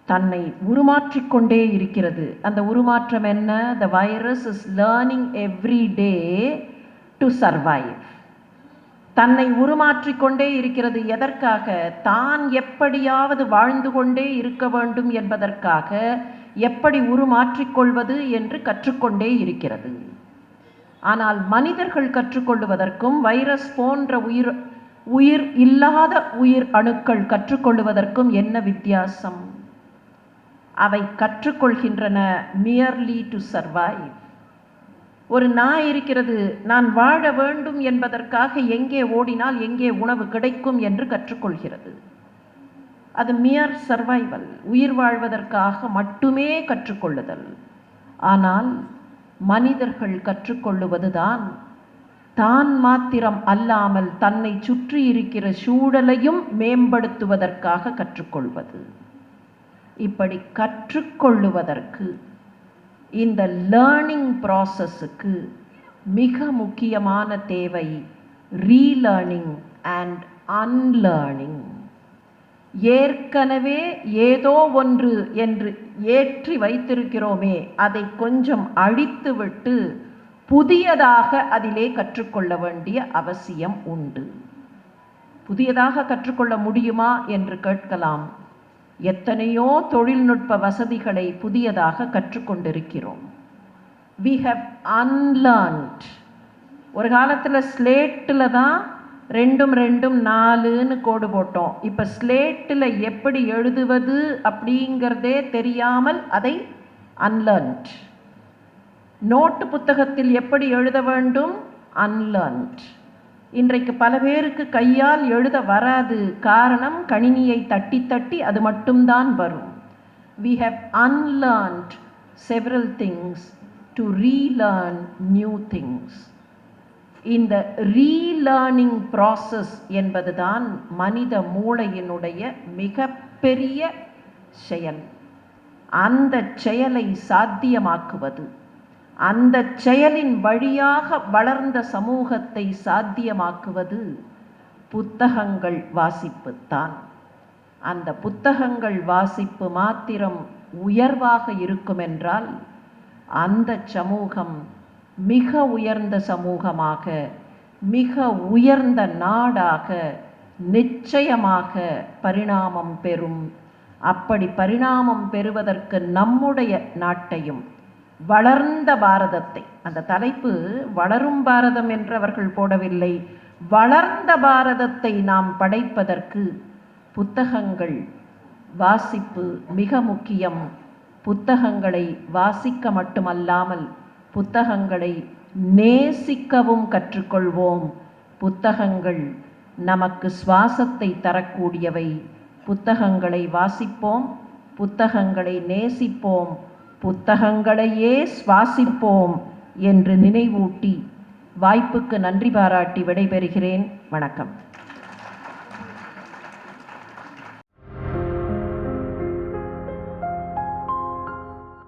தன்னை உருமாற்றிக்கொண்டே இருக்கிறது. அந்த உருமாற்றம் என்ன? The virus is learning every day to survive. தன்னை உருமாற்றிக்கொண்டே இருக்கிறது. எதற்காக? தான் எப்படியாவது வாழ்ந்து கொண்டே இருக்க வேண்டும் என்பதற்காக எப்படி உருமாற்றிக்கொள்வது என்று கற்றுக்கொண்டே இருக்கிறது. ஆனால் மனிதர்கள் கற்றுக்கொள்வதற்கும் வைரஸ் போன்ற உயிர் இல்லாத உயிர் அணுக்கள் கற்றுக்கொள்வதற்கும் என்ன வித்தியாசம்? அவை கற்றுக்கொள்கின்றன merely to survive. ஒரு நாய் இருக்கிறது, நான் வாழ வேண்டும் என்பதற்காக எங்கே ஓடினால் எங்கே உணவு கிடைக்கும் என்று கற்றுக்கொள்கிறது. அது மியர் சர்வைவல், உயிர் வாழ்வதற்காக மட்டுமே கற்றுக்கொள்ளுதல். ஆனால் மனிதர்கள் கற்றுக்கொள்ளுவதுதான் தான் மாத்திரம் அல்லாமல் தன்னை சுற்றி இருக்கிற சூழலையும் மேம்படுத்துவதற்காக கற்றுக்கொள்வது. இப்படி கற்றுக்கொள்ளுவதற்கு, இந்த லேர்னிங் ப்ராசஸுக்கு மிக முக்கியமான தேவை ரீலேர்னிங் அண்ட் அன்லேர்னிங். ஏற்கனவே ஏதோ ஒன்று என்று ஏற்றி வைத்திருக்கிறோமே, அதை கொஞ்சம் அழித்துவிட்டு புதியதாக அதிலே கற்றுக்கொள்ள வேண்டிய அவசியம் உண்டு. புதியதாக கற்றுக்கொள்ள முடியுமா என்று கேட்கலாம். எத்தனையோ தொழில்நுட்ப வசதிகளை புதியதாக கற்றுக்கொண்டிருக்கிறோம். We have unlearned. ஒரு காலத்தில் ஸ்லேட்டில் தான் 2 2 4ன்னு கோடு போட்டோம். இப்போ ஸ்லேட்டில் எப்படி எழுதுவது அப்படிங்கிறதே தெரியாமல் அதை அன்லேர்ன்ட். நோட்டு புத்தகத்தில் எப்படி எழுத வேண்டும்? அன்லேர்ன்ட். இன்றைக்கு பல பேருக்கு கையால் எழுத வராது. காரணம், கணினியை தட்டி தட்டி அது மட்டும்தான் வரும். We have unlearned several things to relearn new things. இந்த ரீலேர்னிங் ப்ராசஸ் என்பதுதான் மனித மூளையினுடைய மிகப்பெரிய செயல். அந்த செயலை சாத்தியமாக்குவது, அந்த செயலின் வழியாக வளர்ந்த சமூகத்தை சாத்தியமாக்குவது புத்தகங்கள் வாசிப்புத்தான். அந்த புத்தகங்கள் வாசிப்பு மாத்திரம் உயர்வாக இருக்குமென்றால் அந்த சமூகம் மிக உயர்ந்த சமூகமாக, மிக உயர்ந்த நாடாக நிச்சயமாக பரிணாமம் பெறும். அப்படி பரிணாமம் பெறுவதற்கு நம்முடைய நாட்டையும், வளர்ந்த பாரதத்தை, அந்த தலைப்பு வளரும் பாரதம் என்று அவர்கள் போடவில்லை, வளர்ந்த பாரதத்தை நாம் படைப்பதற்கு புத்தகங்கள் வாசிப்பு மிக முக்கியம். புத்தகங்களை வாசிக்க மட்டுமல்லாமல் புத்தகங்களை நேசிக்கவும் கற்றுக்கொள்வோம். புத்தகங்கள் நமக்கு சுவாசத்தை தரக்கூடியவை. புத்தகங்களை வாசிப்போம், புத்தகங்களை நேசிப்போம், புத்தகங்களையே சுவாசிப்போம் என்று நினைவூட்டி வாய்ப்புக்கு நன்றி பாராட்டி விடைபெறுகிறேன். வணக்கம்.